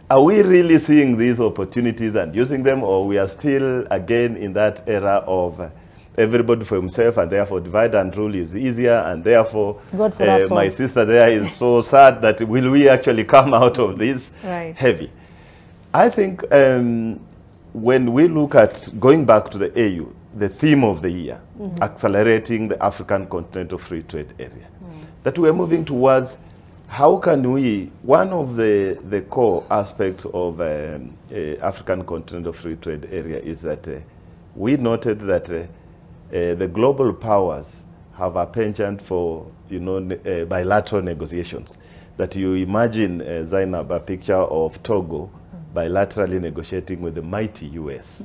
are we really seeing these opportunities and using them, or we are still again in that era of everybody for himself and therefore divide and rule is easier and therefore my sister there is so sad that will we actually come out of this heavy? I think when we look at going back to the AU, the theme of the year, accelerating the African Continental Free Trade Area, that we're moving towards how can we, one of the core aspects of African Continental Free Trade Area is that we noted that the global powers have a penchant for, you know, bilateral negotiations. That you imagine, Zainab, a picture of Togo bilaterally negotiating with the mighty US.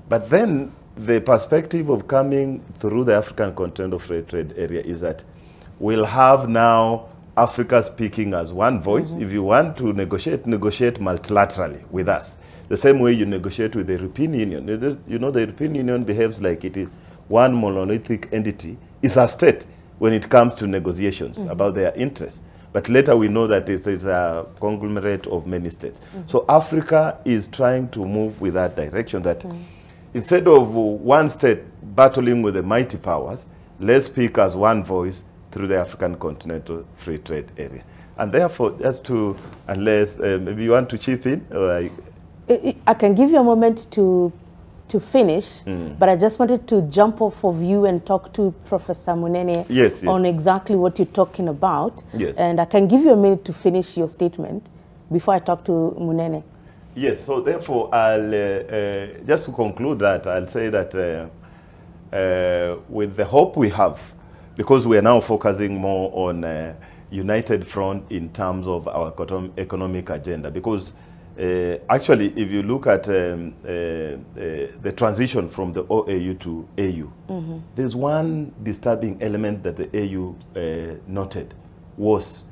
But then the perspective of coming through the African Continental Free Trade Area is that we'll have now Africa speaking as one voice. If you want to negotiate, negotiate multilaterally with us. The same way you negotiate with the European Union. You know, the European Union behaves like it is one monolithic entity. It's a state when it comes to negotiations about their interests. But later we know that it's a conglomerate of many states. So Africa is trying to move with that direction, that instead of one state battling with the mighty powers, let's speak as one voice through the African Continental Free Trade Area. And therefore, just to, unless maybe you want to chip in? Or I can give you a moment to finish, but I just wanted to jump off of you and talk to Professor Munene on exactly what you're talking about. And I can give you a minute to finish your statement before I talk to Munene. Yes, so therefore, I'll, just to conclude that, I'll say that with the hope we have, because we are now focusing more on united front in terms of our economic agenda, because actually, if you look at the transition from the OAU to AU, there's one disturbing element that the AU noted was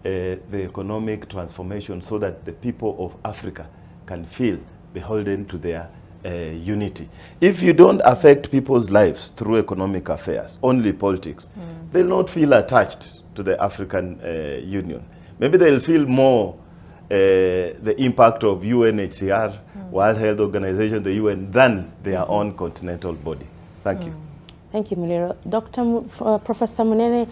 the economic transformation so that the people of Africa can feel beholden to their unity. If you don't affect people's lives through economic affairs, only politics, they'll not feel attached to the African Union. Maybe they'll feel more the impact of UNHCR, World Health Organization, the UN, than their own continental body. Thank you. Thank you, Muliro. Professor Munene,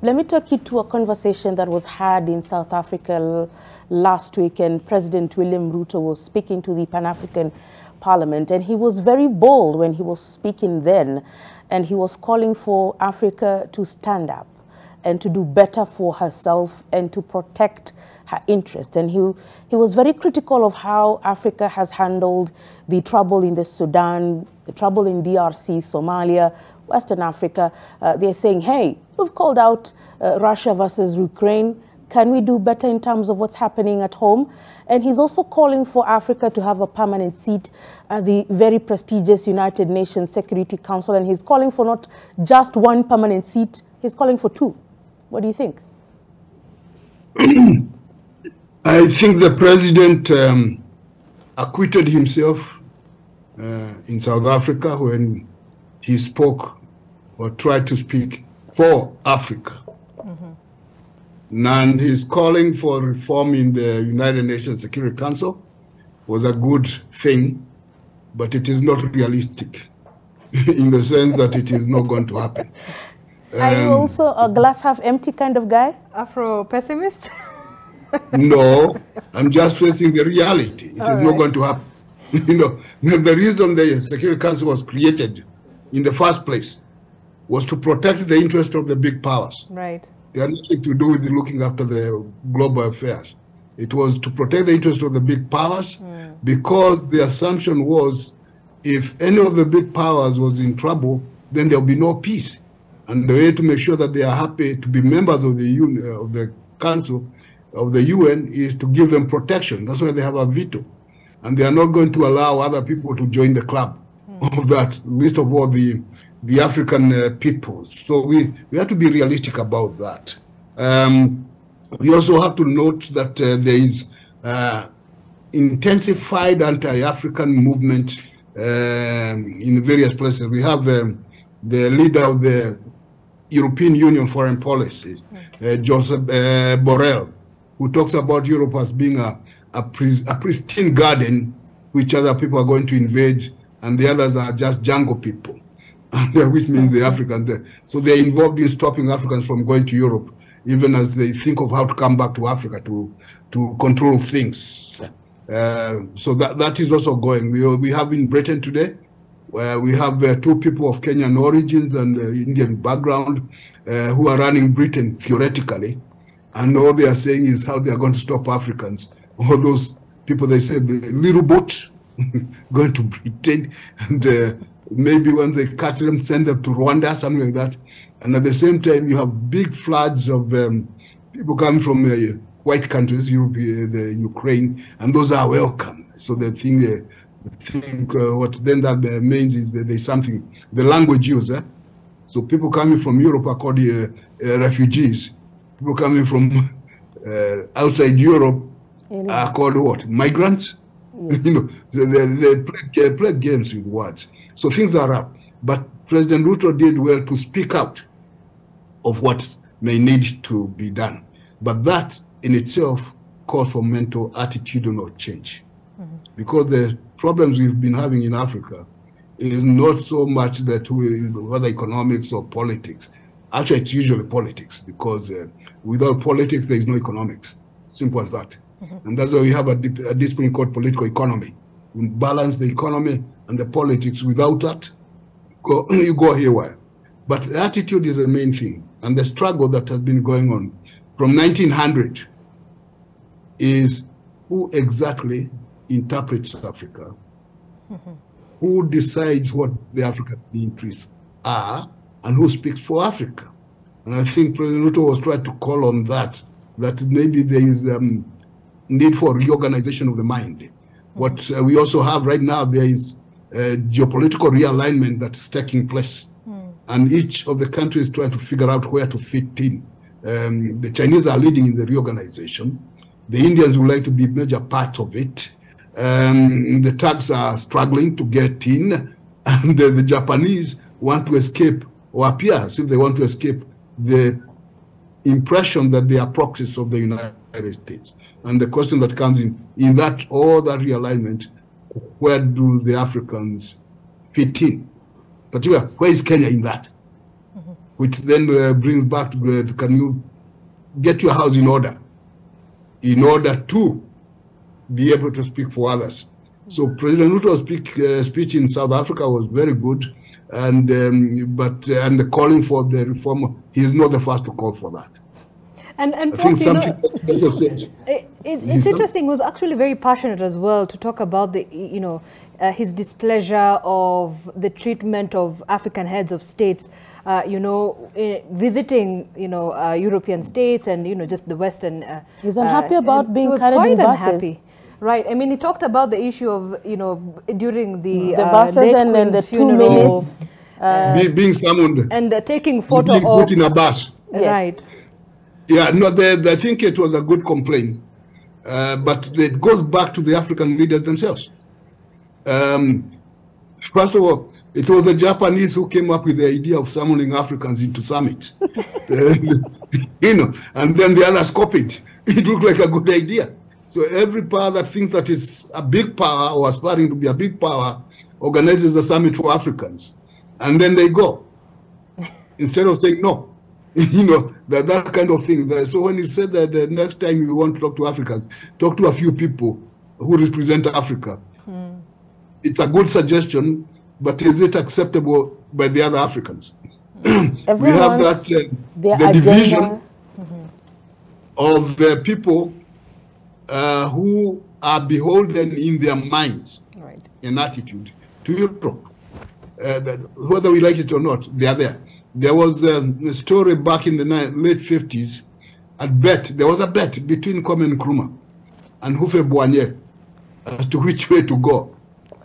let me take you to a conversation that was had in South Africa last week, and President William Ruto was speaking to the Pan-African Parliament, and he was very bold when he was speaking then, and he was calling for Africa to stand up and to do better for herself and to protect her interests. And he was very critical of how Africa has handled the trouble in the Sudan, the trouble in DRC, Somalia, Western Africa. They're saying, hey, we've called out Russia versus Ukraine. Can we do better in terms of what's happening at home? And he's also calling for Africa to have a permanent seat at the very prestigious United Nations Security Council. And he's calling for not just one permanent seat, he's calling for two. What do you think? I think the president acquitted himself in South Africa when he spoke or tried to speak for Africa. And his calling for reform in the United Nations Security Council was a good thing, but it is not realistic in the sense that it is not going to happen. Are you also a glass half empty kind of guy? Afro-pessimist? No, I'm just facing the reality. It is not going to happen. You know, the reason the Security Council was created in the first place was to protect the interest of the big powers. Right. They had nothing to do with looking after the global affairs. It was to protect the interest of the big powers because the assumption was if any of the big powers was in trouble, then there'll be no peace. And the way to make sure that they are happy to be members of the Council of the UN is to give them protection. That's why they have a veto. And they are not going to allow other people to join the club of that, least of all the African peoples. So we have to be realistic about that. We also have to note that there is intensified anti-African movement in various places. We have the leader of the European Union foreign policy, Joseph Borrell, who talks about Europe as being a pristine garden which other people are going to invade, and the others are just jungle people, which means the Africans. So they're involved in stopping Africans from going to Europe, even as they think of how to come back to Africa to control things. So that is also going. We have in Britain today, where we have two people of Kenyan origins and Indian background who are running Britain theoretically, and all they are saying is how they are going to stop Africans. All those people, they say, the little boat going to Britain, and maybe when they catch them, send them to Rwanda, something like that. And at the same time, you have big floods of people coming from white countries, Europe, the Ukraine, and those are welcome. So they think what then that means is that there's something, the language used. So people coming from Europe are called refugees. People coming from outside Europe are called what? Migrants? Yes. You know, they play games with words. So things are up. But President Ruto did well to speak out of what may need to be done. But that in itself calls for mental attitudinal change. Because the problems we've been having in Africa is not so much that whether economics or politics. Actually, it's usually politics, because without politics, there is no economics. Simple as that. And that's why we have a discipline called political economy. We balance the economy and the politics. Without that, you go haywire. But the attitude is the main thing. And the struggle that has been going on from 1900 is who exactly interprets Africa, who decides what the African interests are, and who speaks for Africa. And I think President Ruto was trying to call on that maybe there is need for reorganization of the mind. What we also have right now, there is geopolitical realignment that's taking place. And each of the countries trying to figure out where to fit in. The Chinese are leading in the reorganization. The Indians would like to be a major part of it. The Turks are struggling to get in, and the Japanese want to escape, or appear as if they want to escape the impression that they are proxies of the United States. And the question that comes in that, all that realignment, where do the Africans fit in? Particularly, where is Kenya in that? Which then brings back to can you get your house in order to be able to speak for others? So President Ruto's speech in South Africa was very good, and the calling for the reform, he's not the first to call for that. And I Prof, think something also said. It's interesting. He was actually very passionate as well to talk about the, his displeasure of the treatment of African heads of states, visiting, European states and, just the Western. He's unhappy about being carried in buses. Unhappy. Right. I mean, he talked about the issue of, during the buses late and then the funeral, 2 minutes. Being summoned. And taking photo being put in a bus. Yes. Right. Yeah, no, I think it was a good complaint, but it goes back to the African leaders themselves. First of all, it was the Japanese who came up with the idea of summoning Africans into summits, and then the others copied. It looked like a good idea. So every power that thinks that is a big power or aspiring to be a big power organizes a summit for Africans, and then they go instead of saying no. That kind of thing. So when he said that the next time you want to talk to Africans, talk to a few people who represent Africa. It's a good suggestion, but is it acceptable by the other Africans? We have that the division of the people who are beholden in their minds and attitude to Europe. Whether we like it or not, they are there. There was a story back in the late 50s. There was a bet between Kwame Nkrumah and Houphouët-Boigny as to which way to go.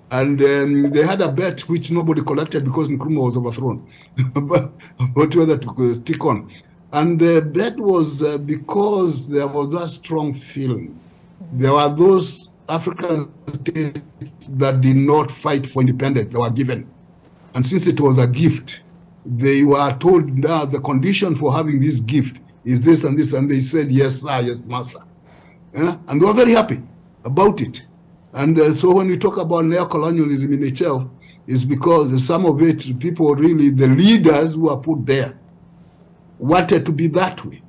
And they had a bet which nobody collected because Nkrumah was overthrown, but whether to stick on. And the bet was because there was a strong feeling. There were those African states that did not fight for independence, they were given. And since it was a gift, they were told now the condition for having this gift is this and this, and they said, yes, sir, yes, master. Yeah? And they were very happy about it. And so when we talk about neocolonialism in itself, it's because some of it, people really, the leaders who are put there, wanted to be that way.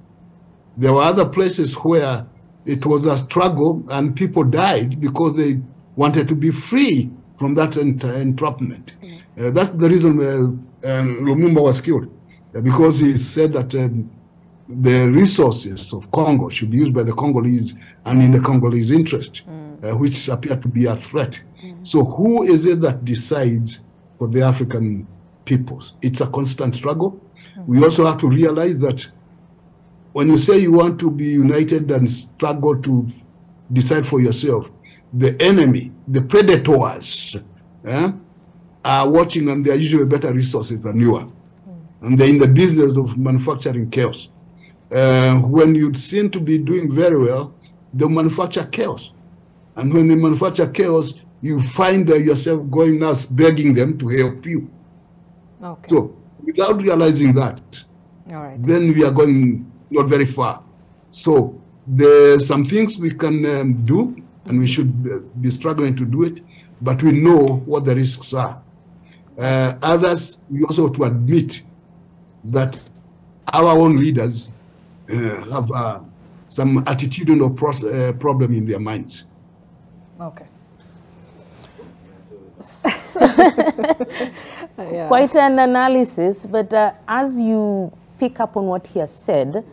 There were other places where it was a struggle and people died because they wanted to be free from that entrapment. That's the reason Lumumba was killed, because he said that the resources of Congo should be used by the Congolese and in the Congolese interest, which appeared to be a threat. So who is it that decides for the African peoples? It's a constant struggle. We also have to realize that when you say you want to be united and struggle to decide for yourself, the enemy, the predators, are watching, and they are usually better resources than you are. And they're in the business of manufacturing chaos. When you seem to be doing very well, they manufacture chaos. And when they manufacture chaos, you find yourself going now begging them to help you. Okay. So without realizing that, then we are going not very far. So there's some things we can do, and we should be struggling to do it, but we know what the risks are. Others, we also have to admit that our own leaders have some attitudinal problem in their minds. Okay. Quite an analysis, but as you pick up on what he has said,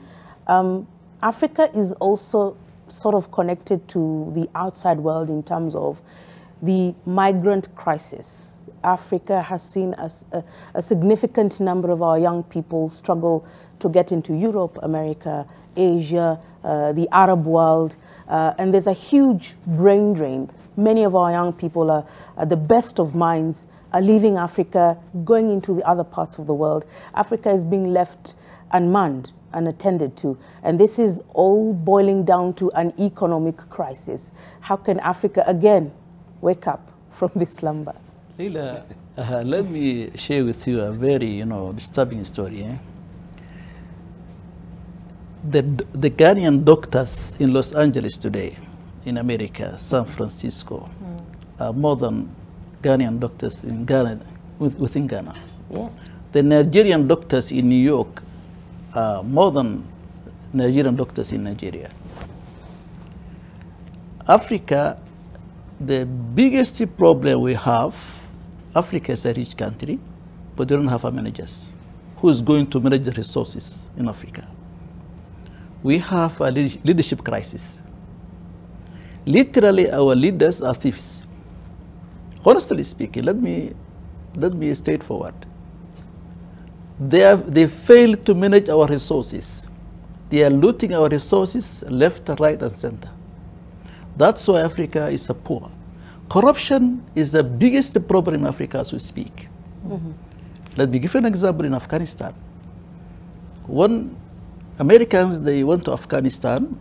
Africa is also sort of connected to the outside world in terms of the migrant crisis. Africa has seen a significant number of our young people struggle to get into Europe, America, Asia, the Arab world, and there's a huge brain drain. Many of our young people are the best of minds, are leaving Africa, going into the other parts of the world. Africa is being left unmanned, unattended to, and this is all boiling down to an economic crisis. How can Africa, again, wake up from this slumber. Leila, let me share with you a very, disturbing story. The Ghanaian doctors in Los Angeles today, in America, San Francisco, are more than Ghanaian doctors in Ghana, within Ghana. Yes. The Nigerian doctors in New York are more than Nigerian doctors in Nigeria. Africa, the biggest problem we have, Africa is a rich country, but they don't have a managers. Who is going to manage the resources in Africa? We have a leadership crisis. Literally, our leaders are thieves. Honestly speaking, let me straightforward. They fail to manage our resources. They are looting our resources left, right, and center. That's why Africa is so poor. Corruption is the biggest problem in Africa as we speak. Let me give an example in Afghanistan. When Americans, they went to Afghanistan,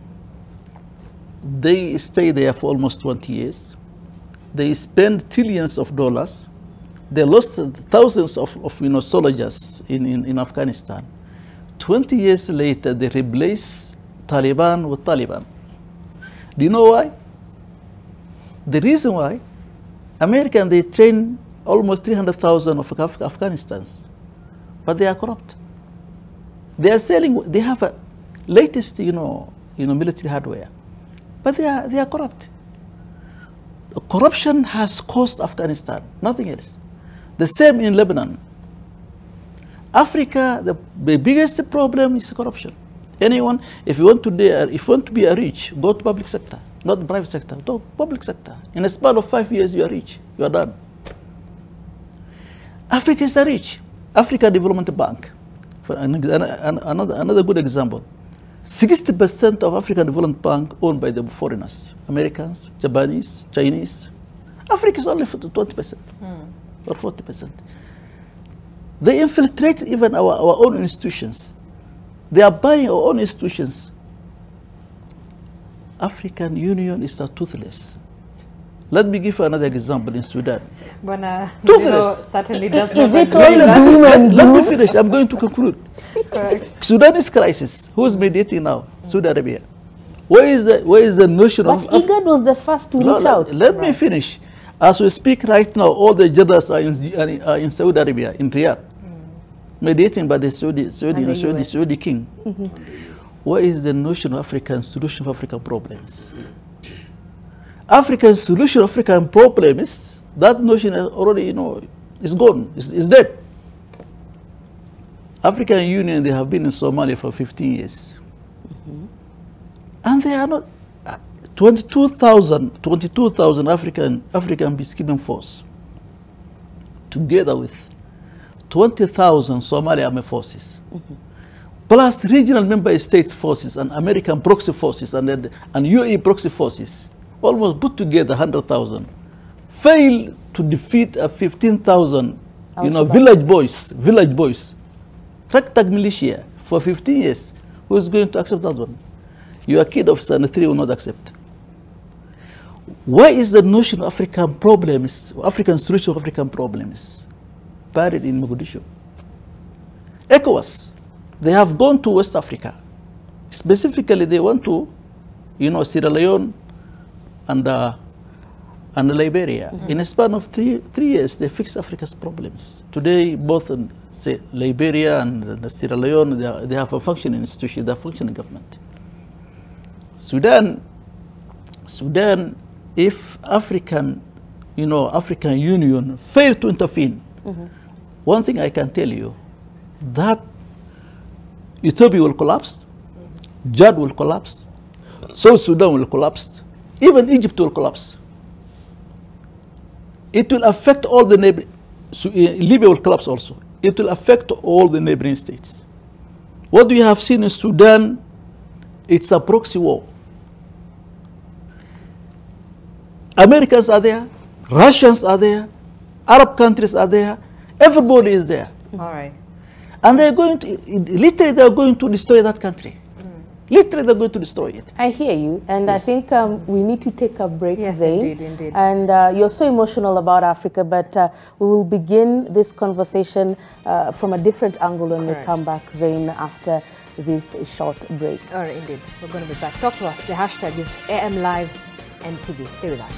they stayed there for almost 20 years. They spent trillions of dollars. They lost thousands of soldiers in Afghanistan. 20 years later, they replaced Taliban with Taliban. Do you know why? The reason why, Americans, they train almost 300,000 of Afghanistans, but they are corrupt. They are selling, they have a latest, military hardware, but they are corrupt. Corruption has cost Afghanistan, nothing else. The same in Lebanon. Africa, the biggest problem is corruption. Anyone, if you want to be a rich, go to public sector, not the private sector, go to public sector. In a span of 5 years, you are rich, you are done. Africa is a rich. African Development Bank, for another good example. 60% of African Development Bank owned by the foreigners, Americans, Japanese, Chinese. Africa is only 20% or 40%. They infiltrate even our own institutions. They are buying our own institutions. African Union is a toothless. Let me give you another example in Sudan. Toothless. Certainly does not. Let me finish. I'm going to conclude. Correct. Sudanese crisis. Who's mediating now? Saudi Arabia. Where is the notion of? But IGAD was the first to reach out. Let me finish. As we speak right now, all the generals are in Saudi Arabia, in Riyadh, mediating by the Saudi king. What is the notion of African solution of African problems? African solution of African problems, that notion is already, is gone, is dead. African Union, they have been in Somalia for 15 years. And they are not, 22,000 African peacekeeping force, together with 20,000 Somali army forces, plus regional member states forces and American proxy forces and UAE proxy forces, almost put together 100,000, failed to defeat a 15,000, village boys, ragtag militia for 15 years. Who is going to accept that one? Your kid of 3 will not accept. Why is the notion of African problems, African solution of African problems, buried in Mogadishu? ECOWAS, they have gone to West Africa. Specifically, they went to, Sierra Leone and Liberia. In a span of three years, they fixed Africa's problems. Today, both in Liberia and Sierra Leone, they have a functioning institution, they have a functioning government. Sudan, if African Union failed to intervene, one thing I can tell you, that Ethiopia will collapse, Chad will collapse, South Sudan will collapse, even Egypt will collapse. It will affect all the neighboring, Libya will collapse also. It will affect all the neighboring states. What we have seen in Sudan, it's a proxy war. Americans are there, Russians are there, Arab countries are there, everybody is there. All right. And they're going to, literally they're going to destroy that country. Literally, they're going to destroy it. I hear you, and Yes. I think we need to take a break, Yes, Zain. indeed. And you're so emotional about Africa, but we will begin this conversation from a different angle when we come back, Zain, after this short break. All right, indeed. We're going to be back. Talk to us. The hashtag is AM Live NTV. Stay with us.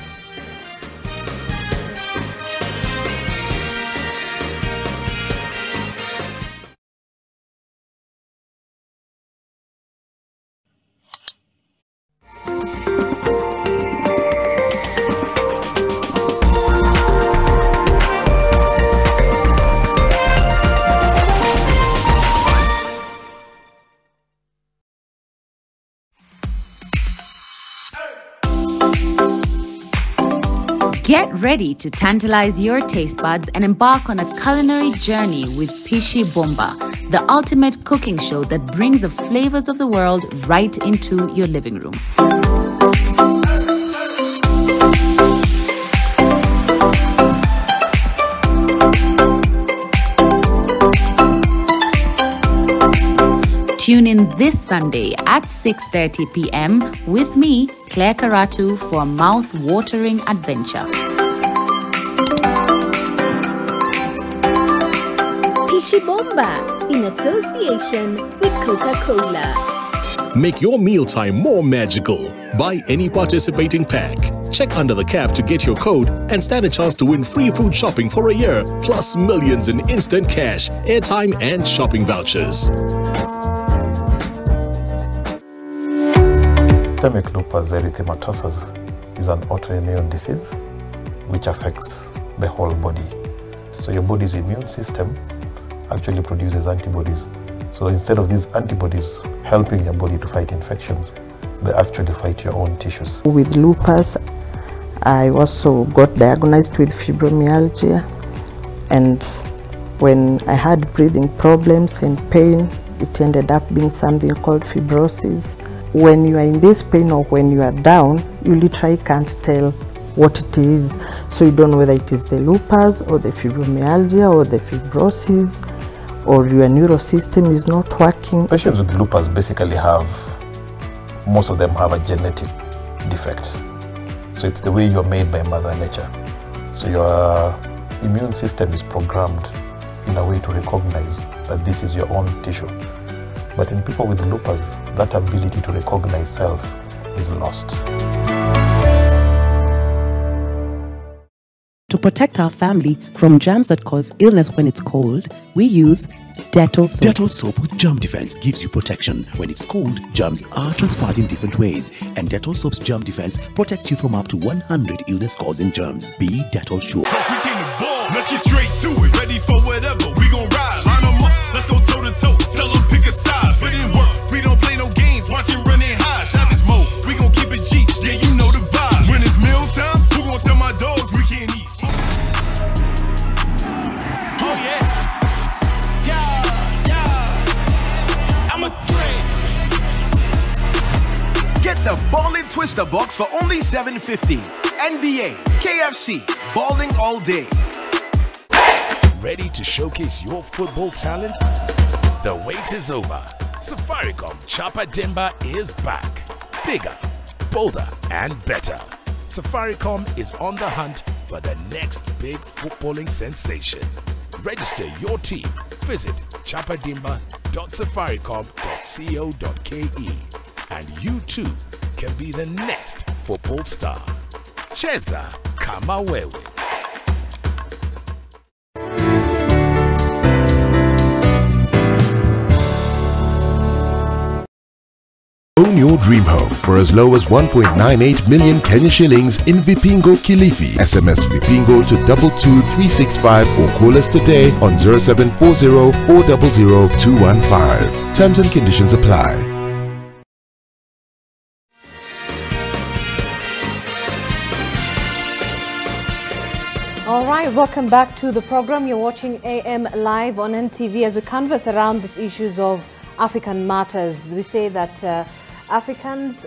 Get ready to tantalize your taste buds and embark on a culinary journey with Pishi Bomba, the ultimate cooking show that brings the flavors of the world right into your living room. Tune in this Sunday at 6:30 p.m. with me, Claire Karatu, for a mouth-watering adventure. Pishi Bomba in association with Coca-Cola. Make your mealtime more magical. Buy any participating pack. Check under the cap to get your code and stand a chance to win free food shopping for a year, plus millions in instant cash, airtime and shopping vouchers. Systemic lupus erythematosus is an autoimmune disease which affects the whole body. So your body's immune system actually produces antibodies. So instead of these antibodies helping your body to fight infections, they actually fight your own tissues. With lupus, I also got diagnosed with fibromyalgia, and when I had breathing problems and pain, it ended up being something called fibrosis. When you are in this pain or when you are down, you literally can't tell what it is. So you don't know whether it is the lupus or the fibromyalgia or the fibrosis or your neurosystem is not working. Patients with lupus basically have, most of them have a genetic defect. So it's the way you're made by Mother Nature. So your immune system is programmed in a way to recognize that this is your own tissue. But in people with lupus, that ability to recognize self is lost. To protect our family from germs that cause illness when it's cold, we use Dettol soap. Dettol soap with germ defense gives you protection. When it's cold, germs are transferred in different ways, and Dettol soap's germ defense protects you from up to 100 illness-causing germs. Be Dettol sure. We came to ball. Let's get straight to it. Ready for whatever. We gon' ride. Line 'em up. Let's go toe to toe. Tell 'em pick a side. Put in work. We don't play no games. Watch it running high. Savage mode. We gon' keep it G. Yeah, you know the vibe. When it's meal time, who gon' tell my dogs we can't eat? Oh yeah. I'm a threat. Get the Ballin' Twister box for only $7.50. NBA, KFC, balling all day. Ready to showcase your football talent? The wait is over. Safaricom Chapa Dimba is back. Bigger, bolder, and better. Safaricom is on the hunt for the next big footballing sensation. Register your team. Visit chapadimba.safaricom.co.ke and you too can be the next football star. Cheza kama wewe. Own your dream home for as low as 1.98 million Kenya shillings in Vipingo Kilifi. SMS Vipingo to 22365 or call us today on 0740 400 215. Terms and conditions apply. All right, welcome back to the program. You're watching AM Live on NTV as we converse around these issues of African matters. We say that Africans'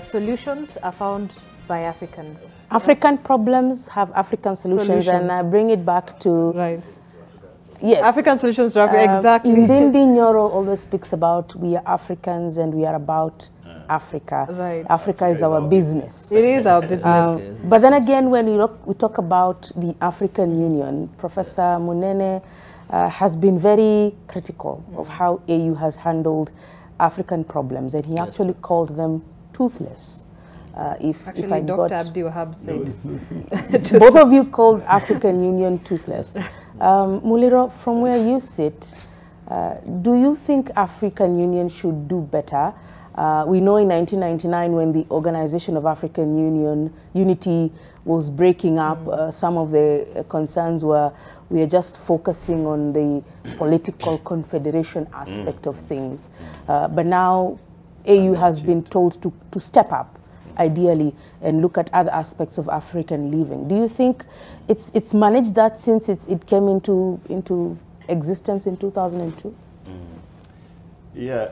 solutions are found by Africans. African problems have African solutions. And I bring it back to Yes. African solutions to Africa, exactly. Ndindi Nyoro always speaks about we are Africans and we are about Africa. Right. Africa is our business. It is our business. But then again, when we talk about the African Union, Professor Munene has been very critical of how AU has handled African problems, and he actually called them toothless. If I Dr. Abdi Wahab said. Both of you called African Union toothless. Muliro, from where you sit, do you think African Union should do better? We know in 1999 when the Organization of African Unity was breaking up, some of the concerns were we are just focusing on the political confederation aspect of things. But now AU has been told to step up, ideally, and look at other aspects of African living. Do you think it's managed that since it came into existence in 2002? Yeah,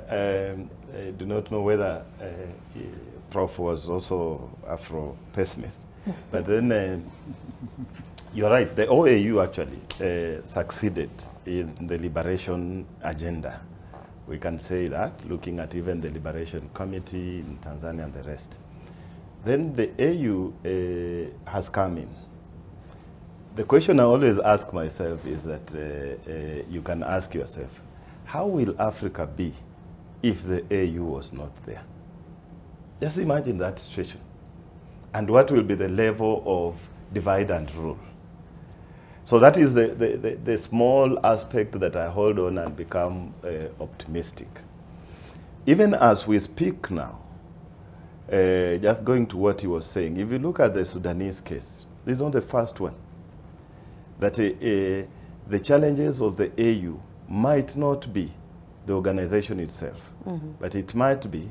I do not know whether Prof was also Afro-pessimist, but then you're right, the OAU actually succeeded in the liberation agenda. We can say that, looking at even the Liberation Committee in Tanzania and the rest. Then the AU has come in. The question I always ask myself is that you can ask yourself, how will Africa be if the AU was not there? Just imagine that situation. And what will be the level of divide and rule? So that is the small aspect that I hold on and become optimistic. Even as we speak now, just going to what he was saying, if you look at the Sudanese case, this is not the first one. That the challenges of the AU might not be the organization itself, but it might be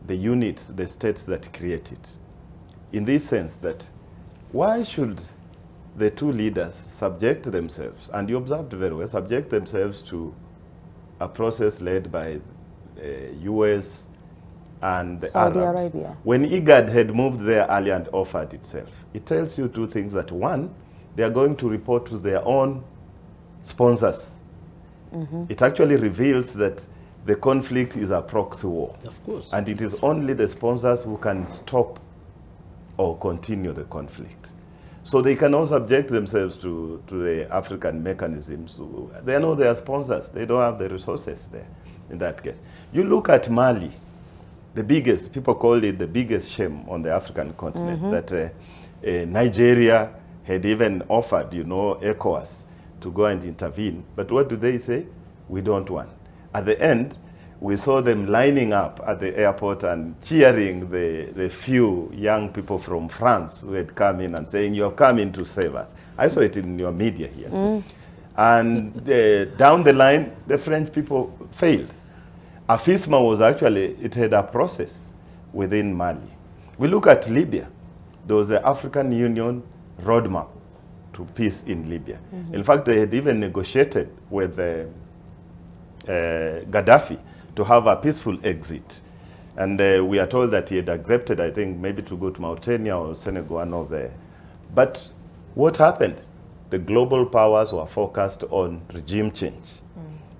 the units, the states that create it. In this sense that, why should the two leaders subject themselves, and you observed very well, subject themselves to a process led by US and the Saudi Arabs. Arabia. When IGAD had moved there earlier and offered itself, it tells you two things. That one, they are going to report to their own sponsors. It actually reveals that the conflict is a proxy war. Of course. And it is only the sponsors who can stop or continue the conflict. So they cannot subject themselves to the African mechanisms. They know their sponsors. They don't have the resources there in that case. You look at Mali, the biggest, people call it the biggest shame on the African continent, that Nigeria had even offered, ECOWAS to go and intervene. But what do they say? We don't want. At the end, we saw them lining up at the airport and cheering the few young people from France who had come in and saying, you have come in to save us. I saw it in your media here. And down the line, the French people failed. AFISMA was actually, it had a process within Mali. We look at Libya. There was the African Union roadmap to peace in Libya. In fact, they had even negotiated with Gaddafi to have a peaceful exit. And we are told that he had accepted, I think, maybe to go to Mauritania or Senegal, one of the... But what happened? The global powers were focused on regime change.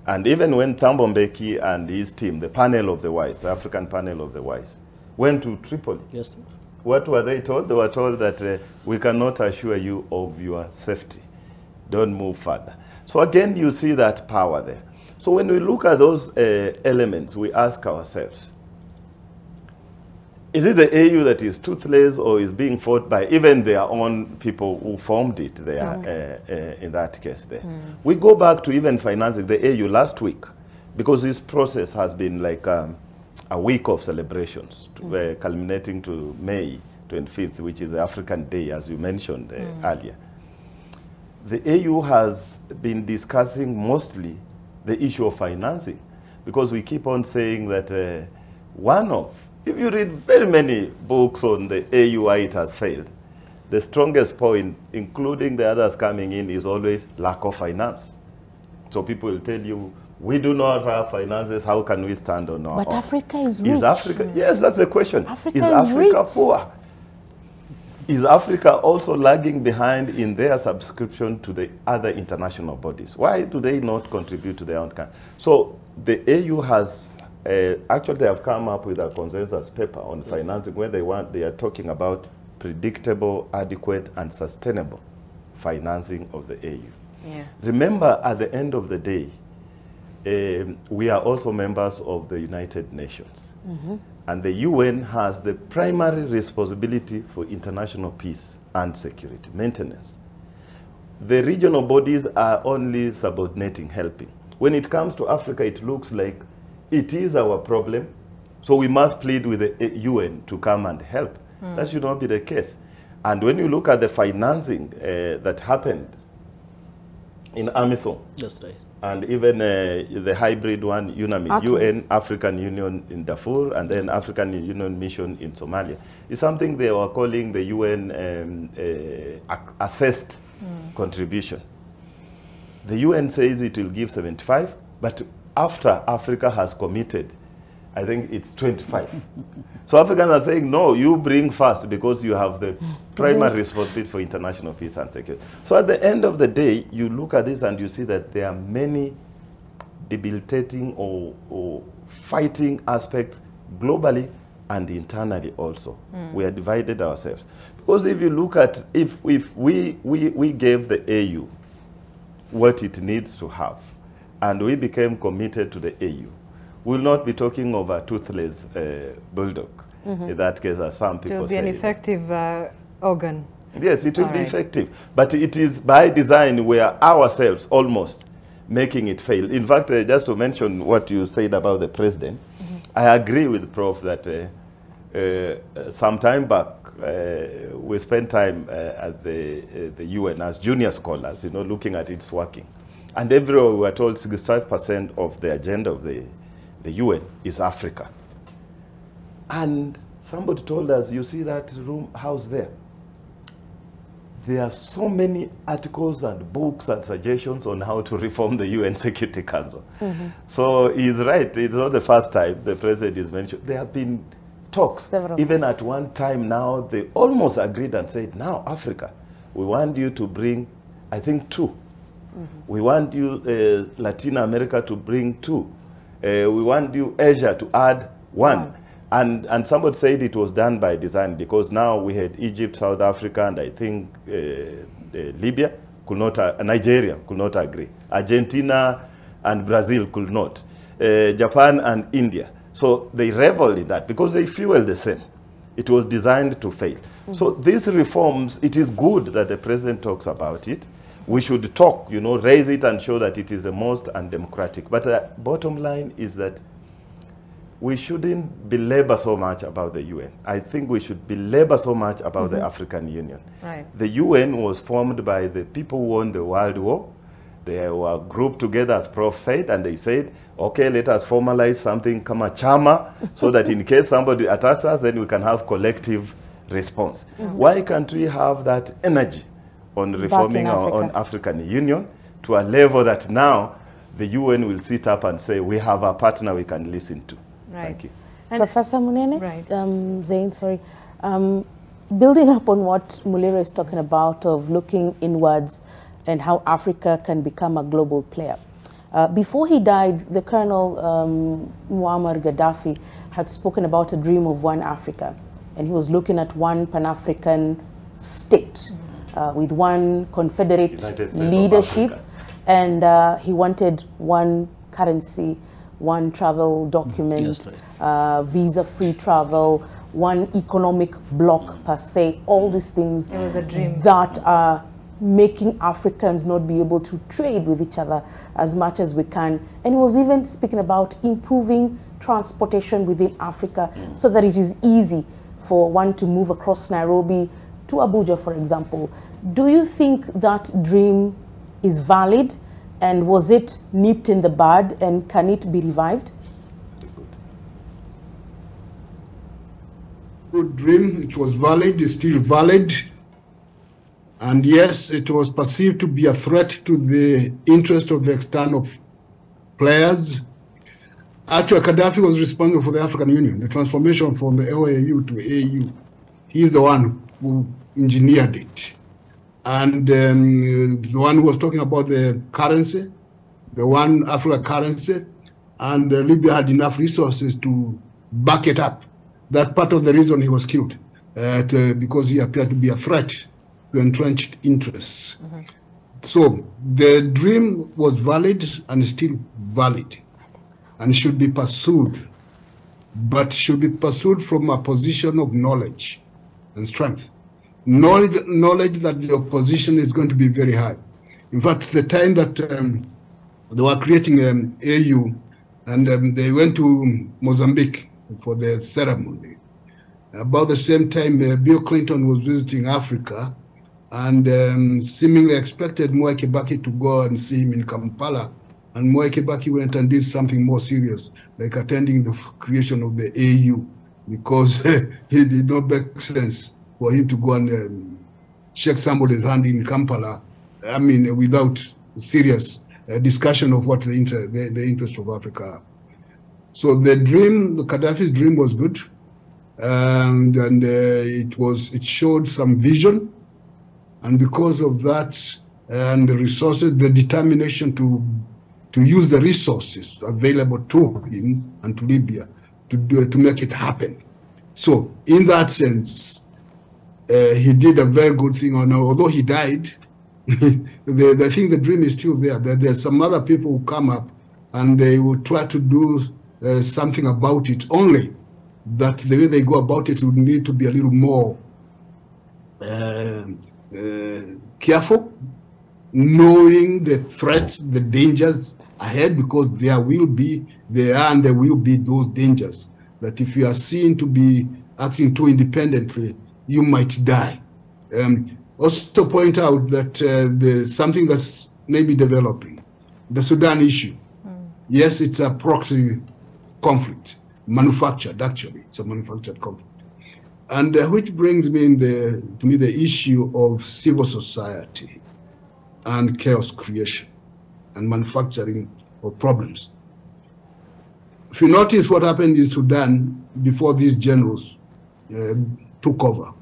And even when Thabo Mbeki and his team, the panel of the wise, the African panel of the wise, went to Tripoli, yes, sir. What were they told? They were told that we cannot assure you of your safety. Don't move further. So again, you see that power there. So when we look at those elements, we ask ourselves, is it the AU that is toothless or is being fought by even their own people who formed it there in that case there? We go back to even financing the AU last week, because this process has been like a week of celebrations, culminating to May 25th, which is the African Day, as you mentioned earlier. The AU has been discussing mostly the issue of financing, because we keep on saying that if you read very many books on the AU, why it has failed, the strongest point, including the others coming in, is always lack of finance. So people will tell you, we do not have finances, how can we stand on our own? But Africa is rich. Is Africa, yes, that's the question. Africa is Africa rich. poor? is Africa also lagging behind in their subscription to the other international bodies? Why do they not contribute to their own country? So the AU has, actually they have come up with a consensus paper on financing where they are talking about predictable, adequate and sustainable financing of the AU. Yeah. Remember, at the end of the day, we are also members of the United Nations. Mm-hmm. And the UN has the primary responsibility for international peace and security, maintenance. The regional bodies are only subordinating, helping. When it comes to Africa, it looks like it is our problem, so we must plead with the UN to come and help. That should not be the case. And when you look at the financing that happened in AMISOM, that's right, and even the hybrid one, UNAMID, UN, African Union in Darfur, and then African Union Mission in Somalia, is something they were calling the UN assessed contribution. The UN says it will give 75, but after Africa has committed, I think it's 25. So Africans are saying, no, you bring first because you have the primary responsibility for international peace and security. So at the end of the day, you look at this and you see that there are many debilitating or fighting aspects globally and internally also. We are divided ourselves. Because if you look at, if we gave the AU what it needs to have, and we became committed to the AU, we will not be talking of a toothless bulldog. In that case, as some people say. It will be an effective organ. Yes, it will be effective. But it is by design we are ourselves almost making it fail. In fact, just to mention what you said about the president, I agree with Prof that some time back, we spent time at the UN as junior scholars, looking at its working. And everywhere we were told 65% of the agenda of the UN is Africa. And somebody told us, you see that house there? There are so many articles and books and suggestions on how to reform the UN Security Council. So he's right, it's not the first time the president is mentioned. There have been talks. Even at one time now, they almost agreed and said, now Africa, we want you to bring, I think, 2. We want you, Latin America, to bring 2. We want you, Asia, to add 1. And somebody said it was done by design because now we had Egypt, South Africa, and I think Libya could not, Nigeria could not agree. Argentina and Brazil could not. Japan and India. So they reveled in that because they fuel the same. It was designed to fail. So these reforms, it is good that the president talks about it. We should talk, raise it and show that it is the most undemocratic. But the bottom line is that we shouldn't belabor so much about the UN. I think we should belabor so much about the African Union. Right. The UN was formed by the people who won the World War. They were grouped together, as Prof said, and they said, okay, let us formalize something, kama chama, so that in case somebody attacks us, then we can have collective response. Why can't we have that energy on reforming our own African Union to a level that now the UN will sit up and say, we have a partner we can listen to. Right. Thank you. Professor Munene, Zain, sorry. Building up on what Muliro is talking about of looking inwards and how Africa can become a global player. Before he died, the Colonel Muammar Gaddafi had spoken about a dream of one Africa, and he was looking at one Pan-African state with one confederate leadership, and he wanted one currency, one travel document, visa-free travel, one economic bloc per se, all these things it was a dream that are making Africans not be able to trade with each other as much as we can. And he was even speaking about improving transportation within Africa so that it is easy for one to move across Nairobi to Abuja, for example. Do you think that dream is valid? And was it nipped in the bud, and can it be revived? Good dream. It was valid, it's still valid. And yes, it was perceived to be a threat to the interest of the external players. Actually, Gaddafi was responsible for the African Union, the transformation from the OAU to AU. He is the one who engineered it. And the one who was talking about the currency, the one Africa currency, and Libya had enough resources to back it up. That's part of the reason he was killed, because he appeared to be a threat to entrenched interests. So the dream was valid and still valid and should be pursued, but should be pursued from a position of knowledge and strength. Knowledge that the opposition is going to be very high. In fact, the time that they were creating AU and they went to Mozambique for the ceremony, about the same time Bill Clinton was visiting Africa and seemingly expected Mwai Kibaki to go and see him in Kampala. And Mwai Kibaki went and did something more serious, like attending the creation of the AU, because it did not make sense for him to go and shake somebody's hand in Kampala, I mean, without serious discussion of what the interest of Africa are. So the dream, the Gaddafi's dream was good, and it showed some vision, and because of that and the resources, the determination to use the resources available to him and to Libya to make it happen. So in that sense, he did a very good thing. Although he died, I think the dream is still there. There's some other people who come up and they will try to do something about it, only that the way they go about it would need to be a little more careful, knowing the threats, the dangers ahead, because there are and there will be those dangers, that if you are seen to be acting too independently, you might die. Also point out that there's something that's maybe developing, the Sudan issue. Yes, it's a proxy conflict, manufactured actually, it's a manufactured conflict. And which brings me to the issue of civil society and chaos creation and manufacturing of problems. If you notice what happened in Sudan before these generals took over,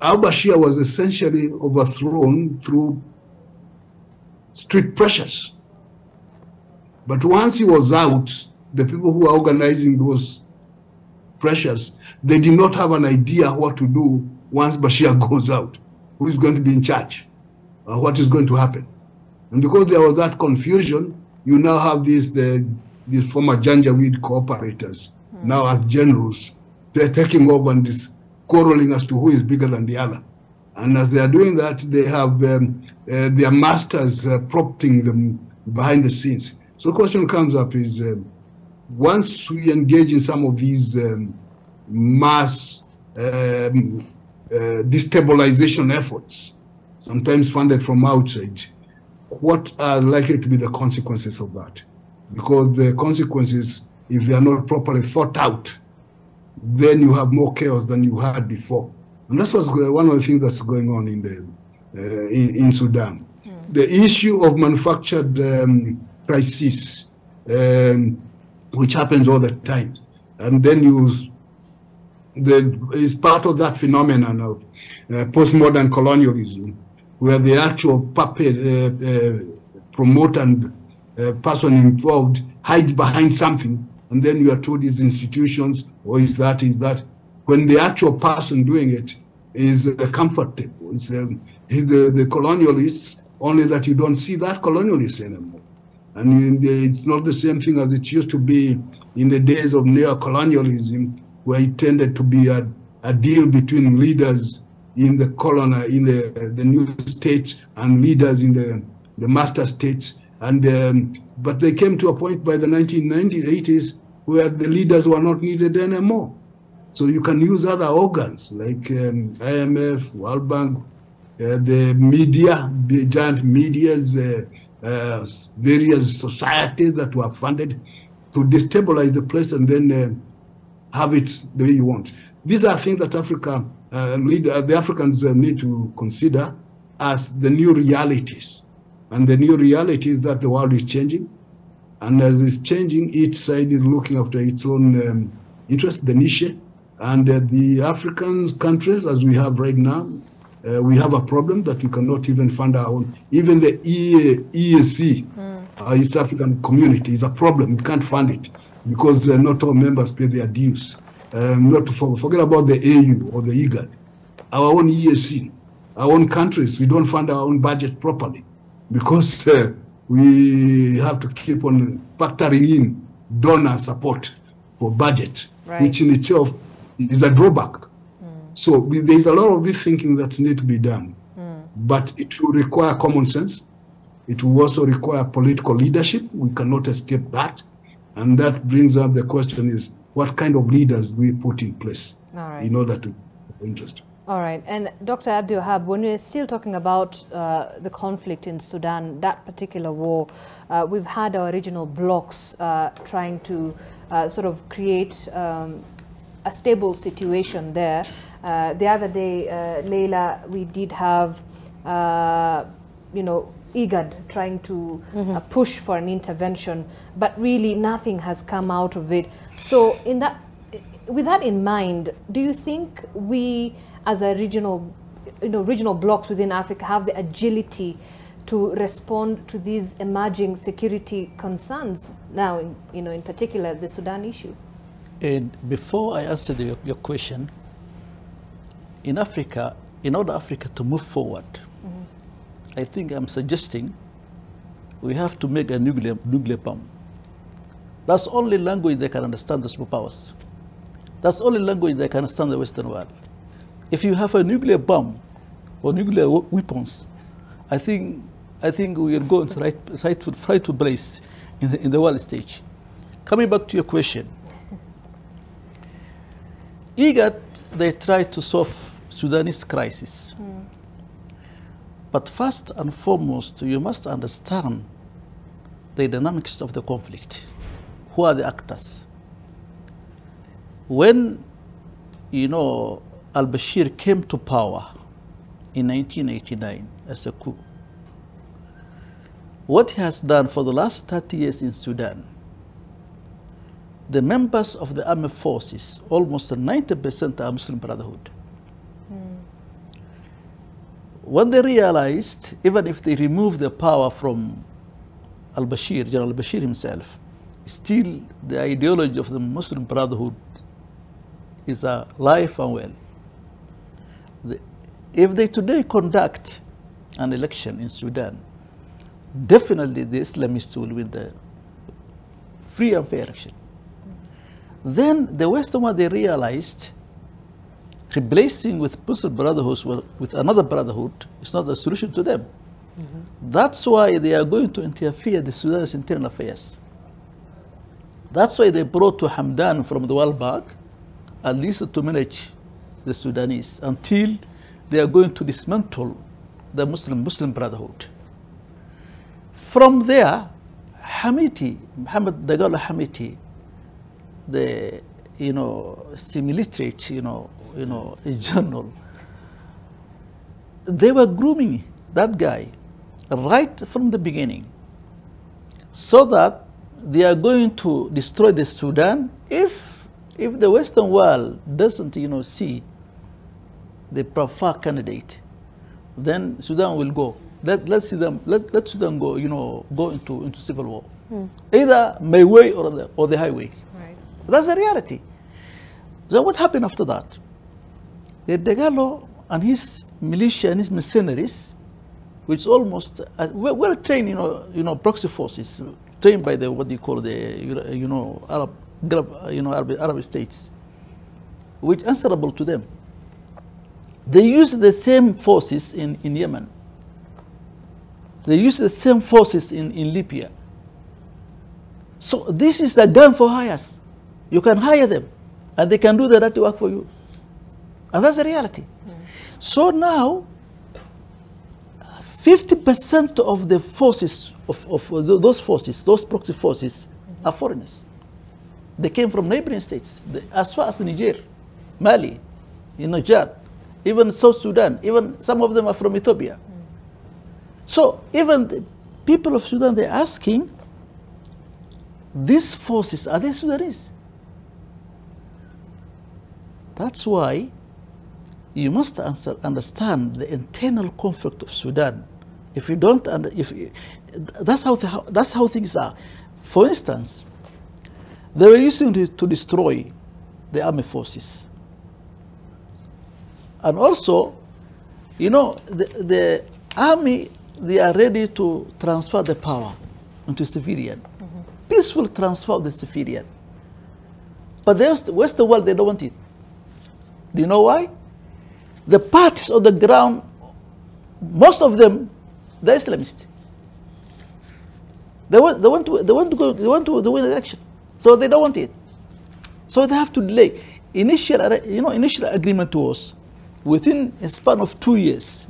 al-Bashir was essentially overthrown through street pressures. But once he was out, the people who were organizing those pressures, they did not have an idea what to do once Bashir goes out. Who is going to be in charge? What is going to happen? And because there was that confusion, you now have these former Janjaweed cooperators now as generals. They're taking over and quarreling as to who is bigger than the other. And as they are doing that, they have their masters prompting them behind the scenes. So the question comes up is, once we engage in some of these mass destabilization efforts, sometimes funded from outside, what are likely to be the consequences of that? Because the consequences, if they are not properly thought out, then you have more chaos than you had before. And that's what's one of the things that's going on in Sudan. The issue of manufactured crisis, which happens all the time, and then is part of that phenomenon of postmodern colonialism, where the actual puppet promoter and person involved hide behind something, and then you are told these institutions, or is that, when the actual person doing it is comfortable. It's the colonialists, only that you don't see that colonialists anymore. And it's not the same thing as it used to be in the days of neo-colonialism, where it tended to be a deal between leaders in the the new states and leaders in the master states. And but they came to a point by the 1980s where the leaders were not needed anymore. So you can use other organs like IMF, World Bank, the media, the giant medias, various societies that were funded to destabilize the place and then have it the way you want. These are things that the Africans need to consider as the new realities. And the new reality is that the world is changing. And as it's changing, each side is looking after its own interest, the niche. And the African countries, as we have right now, we have a problem that we cannot even fund our own. Even the EAC, East African Community, is a problem. We can't fund it because not all members pay their dues. Not to forget about the AU or the IGAD. Our own EAC, our own countries, we don't fund our own budget properly because we have to keep on factoring in donor support for budget, which in itself is a drawback. So there's a lot of this thinking that needs to be done. But it will require common sense. It will also require political leadership. We cannot escape that. And that brings up the question is, what kind of leaders do we put in place in order to interest? All right. And Dr. Abdiwahab, when we're still talking about the conflict in Sudan, that particular war, we've had our regional blocs trying to sort of create a stable situation there. The other day, Leila, we did have, you know, IGAD trying to push for an intervention, but really nothing has come out of it. So in that, with that in mind, do you think we as a regional, regional blocs within Africa have the agility to respond to these emerging security concerns now, in particular the Sudan issue? And before I answer your question, in Africa, in order Africa to move forward, I think I'm suggesting we have to make a nuclear bomb. That's the only language they can understand the superpowers. That's the only language they can understand the Western world. If you have a nuclear bomb or nuclear weapons, I think we will go into right to place in the world stage. Coming back to your question, IGAD, they tried to solve Sudanese crisis. But first and foremost, you must understand the dynamics of the conflict. Who are the actors? When, al-Bashir came to power in 1989 as a coup, what he has done for the last 30 years in Sudan, the members of the armed forces, almost 90% are Muslim Brotherhood. When they realized, even if they remove the power from al-Bashir, General al-Bashir himself, still the ideology of the Muslim Brotherhood is alive and well. If they today conduct an election in Sudan, definitely the Islamists will win the free and fair election. Then the Western world, they realized replacing with Muslim Brotherhood with another brotherhood is not the solution to them. That's why they are going to interfere in Sudan's internal affairs. That's why they brought to Hamdan from the World Bank, at least to manage the Sudanese until they are going to dismantle the Muslim Brotherhood. From there, Hamiti, Mohammed Dagalo Hamiti, the semi-literate, a journal, they were grooming that guy right from the beginning, so that they are going to destroy the Sudan if the Western world doesn't, see the preferred candidate, then Sudan will go. Let Sudan go, go into civil war, either my way or the highway. Right. That's the reality. So what happened after that? The Dagalo and his militia and his mercenaries, which almost well trained, proxy forces, trained by the what do you call the Arab states, which answerable to them. They use the same forces in Yemen. They use the same forces in Libya. So this is a gun for hires. You can hire them, and they can do the dirty work for you. And that's the reality. So now, 50% of the forces, those proxy forces, are foreigners. They came from neighboring states, as far as Niger, Mali, Chad, even South Sudan, even some of them are from Ethiopia. So even the people of Sudan, they're asking, these forces, are they Sudanese? That's why you must understand the internal conflict of Sudan. If you don't, that's how things are. For instance, they were using to destroy the army forces, and also, you know, the army, they are ready to transfer the power into civilian, peaceful transfer of the civilian. But the Western world, they don't want it. Do you know why? The parties on the ground, most of them, they're Islamist. They want to win the election, so they don't want it. So they have to delay. Initial agreement was within a span of 2 years.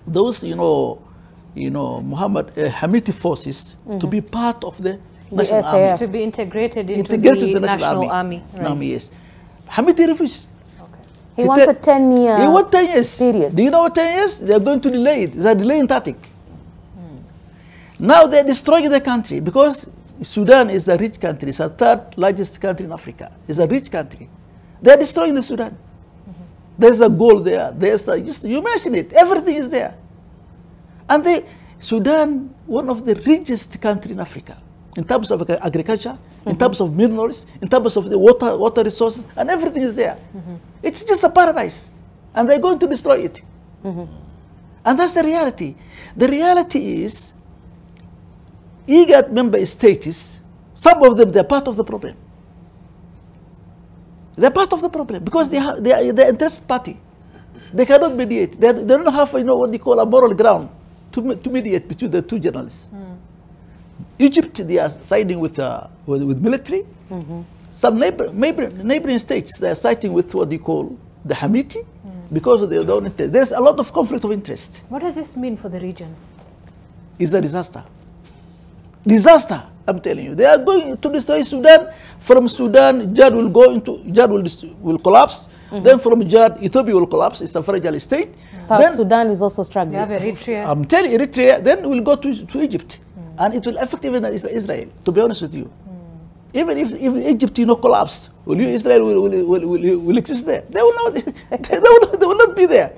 Those Muhammad Hamiti forces to be part of the national army, to be integrated into the national army. Right. Yes, Hamiti refused. He wants a 10-year He wants 10 years. period. Do you know what 10 years? They are going to delay it. It's a delaying tactic. Now they're destroying the country because Sudan is a rich country. It's the third largest country in Africa. It's a rich country. They're destroying the Sudan. There's a gold there. You mentioned it. Everything is there. And Sudan, one of the richest country in Africa, in terms of agriculture, in terms of minerals, in terms of the water resources, and everything is there. It's just a paradise, and they're going to destroy it. And that's the reality. The reality is, IGAD member states, some of them, they're part of the problem. They're part of the problem because they are the interest party. They cannot mediate. They don't have, what they call a moral ground to mediate between the two journalists. Egypt, they are siding with military. Some neighboring states, they are siding with what they call the Hamiti because of their own interest. There's a lot of conflict of interest. What does this mean for the region? It's a disaster. Disaster, I'm telling you. They are going to destroy Sudan. From Sudan, Chad will collapse. Then from Chad, Ethiopia will collapse. It's a fragile state. South Sudan is also struggling. You have Eritrea. I'm telling you, Eritrea, then we'll go to Egypt. And it will affect even Israel, to be honest with you. Even if Egypt, collapse, Israel will exist there. They will not be there.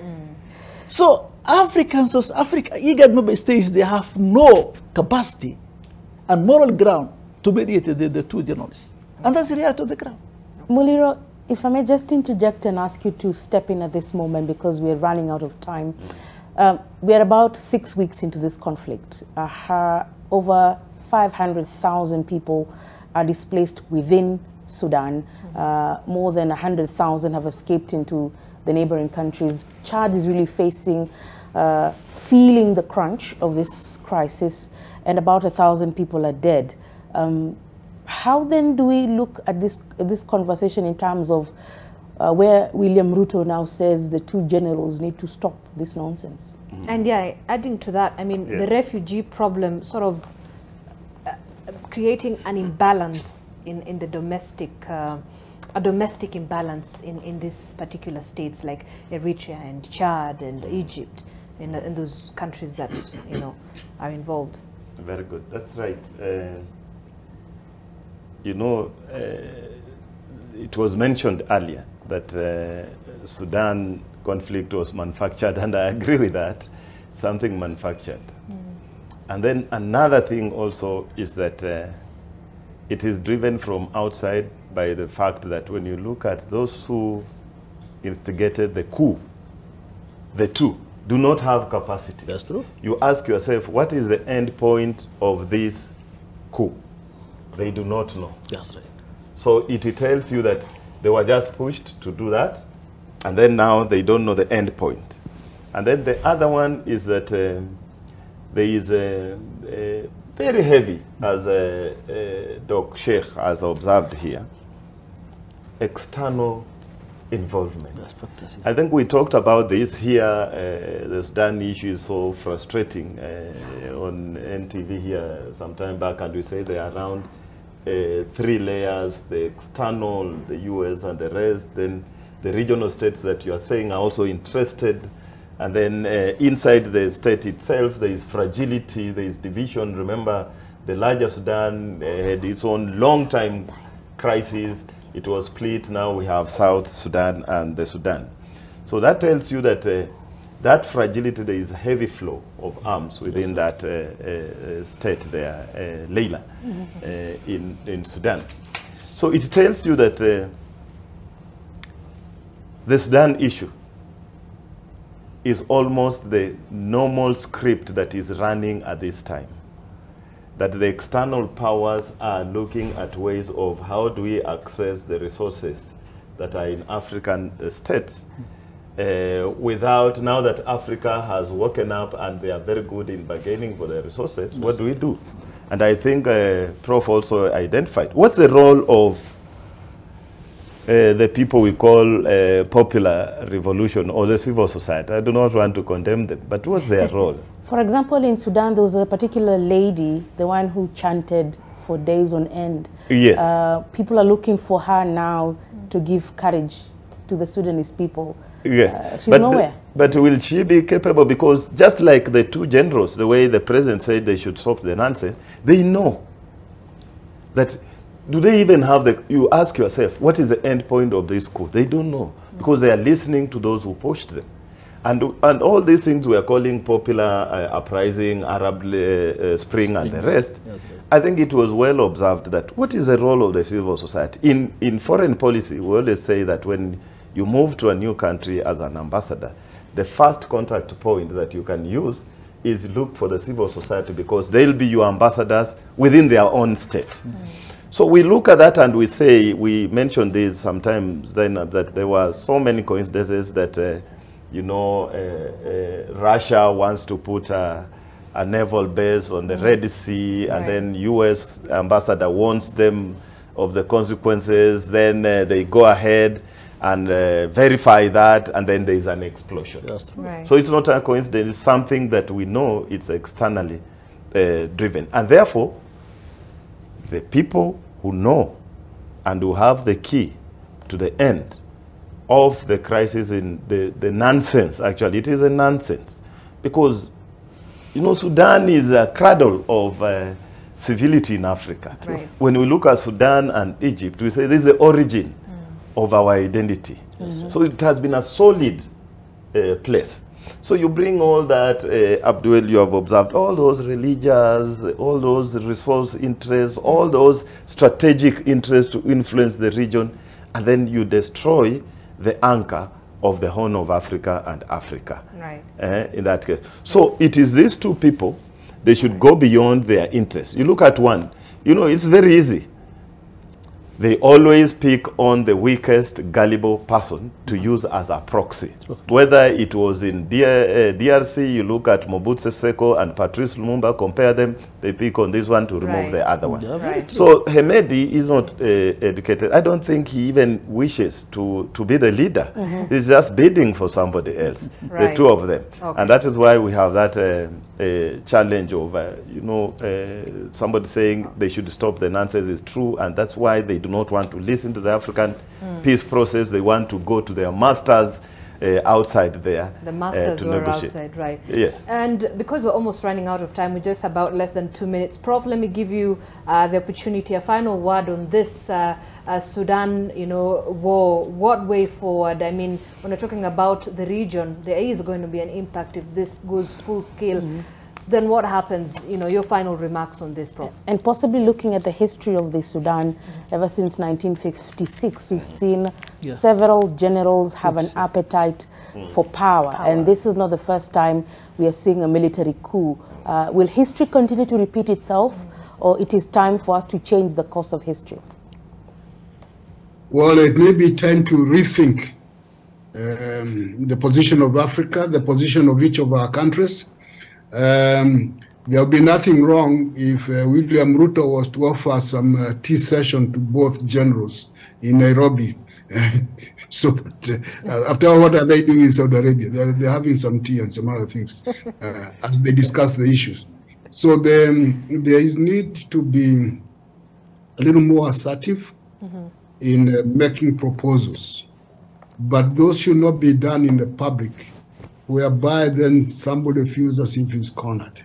So IGAD member states, they have no capacity and moral ground to mediate the two journalists. And that's the reality of the ground. Muliro, if I may just interject and ask you to step in at this moment because we're running out of time. We're about 6 weeks into this conflict. Over 500,000 people are displaced within Sudan. More than 100,000 have escaped into the neighboring countries. Chad is really facing, feeling the crunch of this crisis, and about 1,000 people are dead. How then do we look at this conversation in terms of where William Ruto now says the two generals need to stop this nonsense? And yeah, adding to that, I mean, the refugee problem sort of creating an imbalance in the domestic, a domestic imbalance in these particular states like Eritrea and Chad and Egypt, in those countries that, are involved. Very good. That's right. It was mentioned earlier that Sudan conflict was manufactured, and I agree with that, something manufactured. And then another thing also is that it is driven from outside by the fact that when you look at those who instigated the coup, the two do not have capacity. That's true. You ask yourself, what is the end point of this coup? They do not know. That's right. So it tells you that they were just pushed to do that, and then now they don't know the end point. And then the other one is that there is a very heavy, as Dr. Sheikh has observed here, external involvement. I think we talked about this here. The Sudan issue is so frustrating on NTV here some time back, and we say they are around 3 layers: the external, the US, and the rest. Then the regional states that you are saying are also interested. And then inside the state itself, there is fragility, there is division. Remember, the larger Sudan had its own long-time crisis, It was split. Now we have South Sudan and the Sudan. So that tells you that that fragility, there is a heavy flow of arms within that state there, Leila, in Sudan. So it tells you that the Sudan issue is almost the normal script that is running at this time. That the external powers are looking at ways of how do we access the resources that are in African states without, now that Africa has woken up and they are very good in bargaining for the resources, what do we do? And I think Prof also identified, what's the role of the people we call popular revolution or the civil society? I do not want to condemn them, but what's their role? For example, in Sudan, there was a particular lady, the one who chanted for days on end. Yes. People are looking for her now to give courage to the Sudanese people. Yes. She's nowhere. But will she be capable? Because just like the two generals, the way the president said they should stop the nonsense, they know that. Do they even have the, you ask yourself, what is the end point of this coup? They don't know, because they are listening to those who pushed them. And all these things we are calling popular uprising, Arab Spring and the rest, yes. I think it was well observed that what is the role of the civil society? In foreign policy, we always say that when you move to a new country as an ambassador, the first contact point that you can use is look for the civil society, because they'll be your ambassadors within their own state. So we look at that and we say, we mentioned this sometimes then, that there were so many coincidences that, you know, Russia wants to put a naval base on the Red Sea, and then US ambassador warns them of the consequences, then they go ahead and verify that, and then there is an explosion. So it's not a coincidence, it's something that we know it's externally driven. And therefore, the people who know and who have the key to the end of the crisis, in the nonsense, actually, it is a nonsense. Because, you know, Sudan is a cradle of civility in Africa. When we look at Sudan and Egypt, we say this is the origin of our identity. So it has been a solid place. So you bring all that, Abdul, you have observed all those religious, all those resource interests, all those strategic interests to influence the region, and then you destroy the anchor of the Horn of Africa and Africa. In that case. So it is these two people, they should go beyond their interests. You look at one, you know, it's very easy. They always pick on the weakest, gullible person to use as a proxy. Whether it was in DRC, you look at Mobutu Seko and Patrice Lumumba, compare them, they pick on this one to remove the other one. So Hemedi is not educated. I don't think he even wishes to be the leader. He's just bidding for somebody else, the two of them. And that is why we have that challenge of, you know, somebody saying they should stop the nonsense is true, and that's why they do not want to listen to the African peace process. They want to go to their masters outside there. The masters were outside, right? Yes. And because we're almost running out of time, we're just about less than 2 minutes. Prof, let me give you the opportunity, a final word on this Sudan, you know, war. What way forward? I mean, when we're talking about the region, there is going to be an impact if this goes full scale. Then what happens? You know, your final remarks on this, Prof. And possibly looking at the history of the Sudan, ever since 1956, we've seen several generals have an appetite for power. And this is not the first time we are seeing a military coup. Will history continue to repeat itself, or it is time for us to change the course of history? Well, it may be time to rethink the position of Africa, the position of each of our countries. There will be nothing wrong if William Ruto was to offer some tea session to both generals in Nairobi. So that, after all, what are they doing in Saudi Arabia? They're having some tea and some other things as they discuss the issues. So there is need to be a little more assertive in making proposals. But those should not be done in the public, whereby then somebody feels as if he's cornered.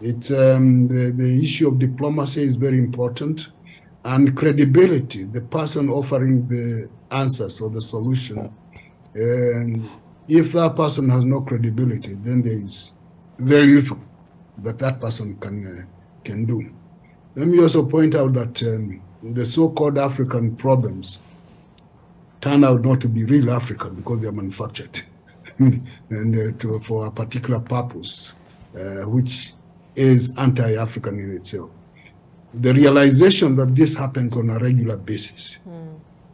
It's the issue of diplomacy is very important. and credibility, the person offering the answers or the solution. And if that person has no credibility, then there is very little that that person can do. Let me also point out that the so-called African problems turn out not to be real African because they are manufactured and for a particular purpose, which is anti-African in itself. The realization that this happens on a regular basis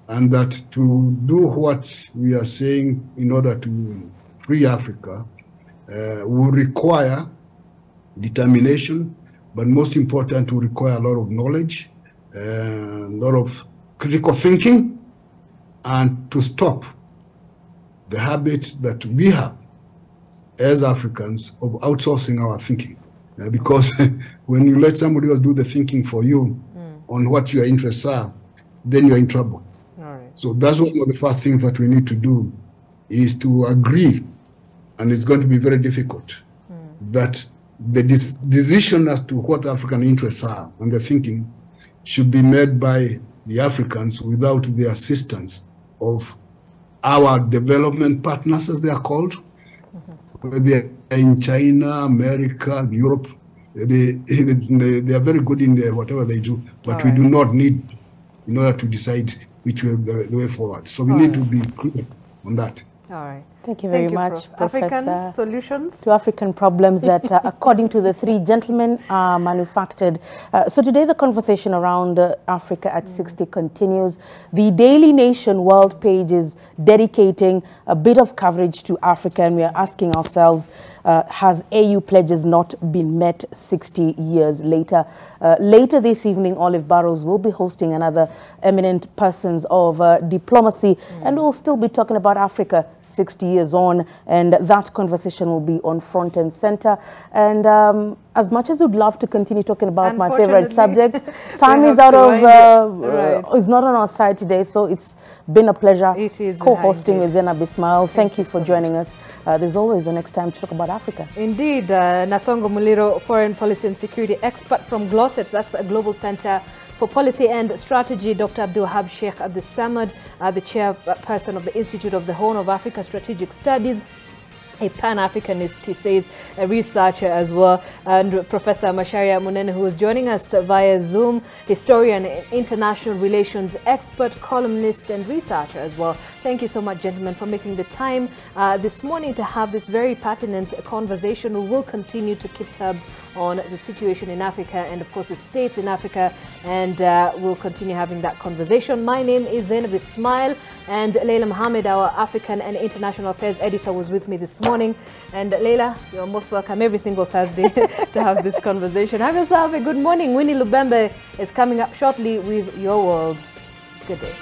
and that to do what we are saying in order to free Africa will require determination, but most important, will require a lot of knowledge, a lot of critical thinking, and to stop the habit that we have as Africans of outsourcing our thinking. Because when you let somebody else do the thinking for you on what your interests are, then you're in trouble. So that's one of the first things that we need to do, is to agree, and it's going to be very difficult, that the decision as to what African interests are and the thinking should be made by the Africans without the assistance of our development partners, as they are called, whether they are in China, America, Europe. They are very good in whatever they do, but we do not need in order to decide which way the way forward. So we need to be clear on that. All right. Thank you very much, Professor. African solutions to African problems that, according to the three gentlemen, are manufactured. So today the conversation around Africa at 60 continues. The Daily Nation world page is dedicating a bit of coverage to Africa, and we are asking ourselves, has AU pledges not been met 60 years later? Later this evening, Olive Barrows will be hosting another eminent persons of diplomacy, and we'll still be talking about Africa 60 years on, and that conversation will be on front and center. And as much as we'd love to continue talking about my favorite subject, time is out of is not on our side today, so it's been a pleasure co-hosting with Zainab Ismail. Thank you for joining us. There's always the next time to talk about Africa. Indeed. Nasongo Muliro, foreign policy and security expert from GLOSEPS, that's a Global Center for Policy and Strategy. Dr. Abdul Wahab Sheikh Abdul Samad, the chairperson of the Institute of the Horn of Africa Strategic Studies, a Pan-Africanist, he says, a researcher as well, and Professor Macharia Munene, who is joining us via Zoom, historian, international relations expert, columnist and researcher as well. Thank you so much, gentlemen, for making the time this morning to have this very pertinent conversation. We will continue to keep tabs on the situation in Africa and, of course, the states in Africa, and we'll continue having that conversation. My name is Zainab Ismail, and Leila Mohammed, our African and International Affairs editor, was with me this morning. And Leila, you're most welcome every single Thursday to have this conversation. Have yourself a good morning. Winnie Lubembe is coming up shortly with Your World. Good day.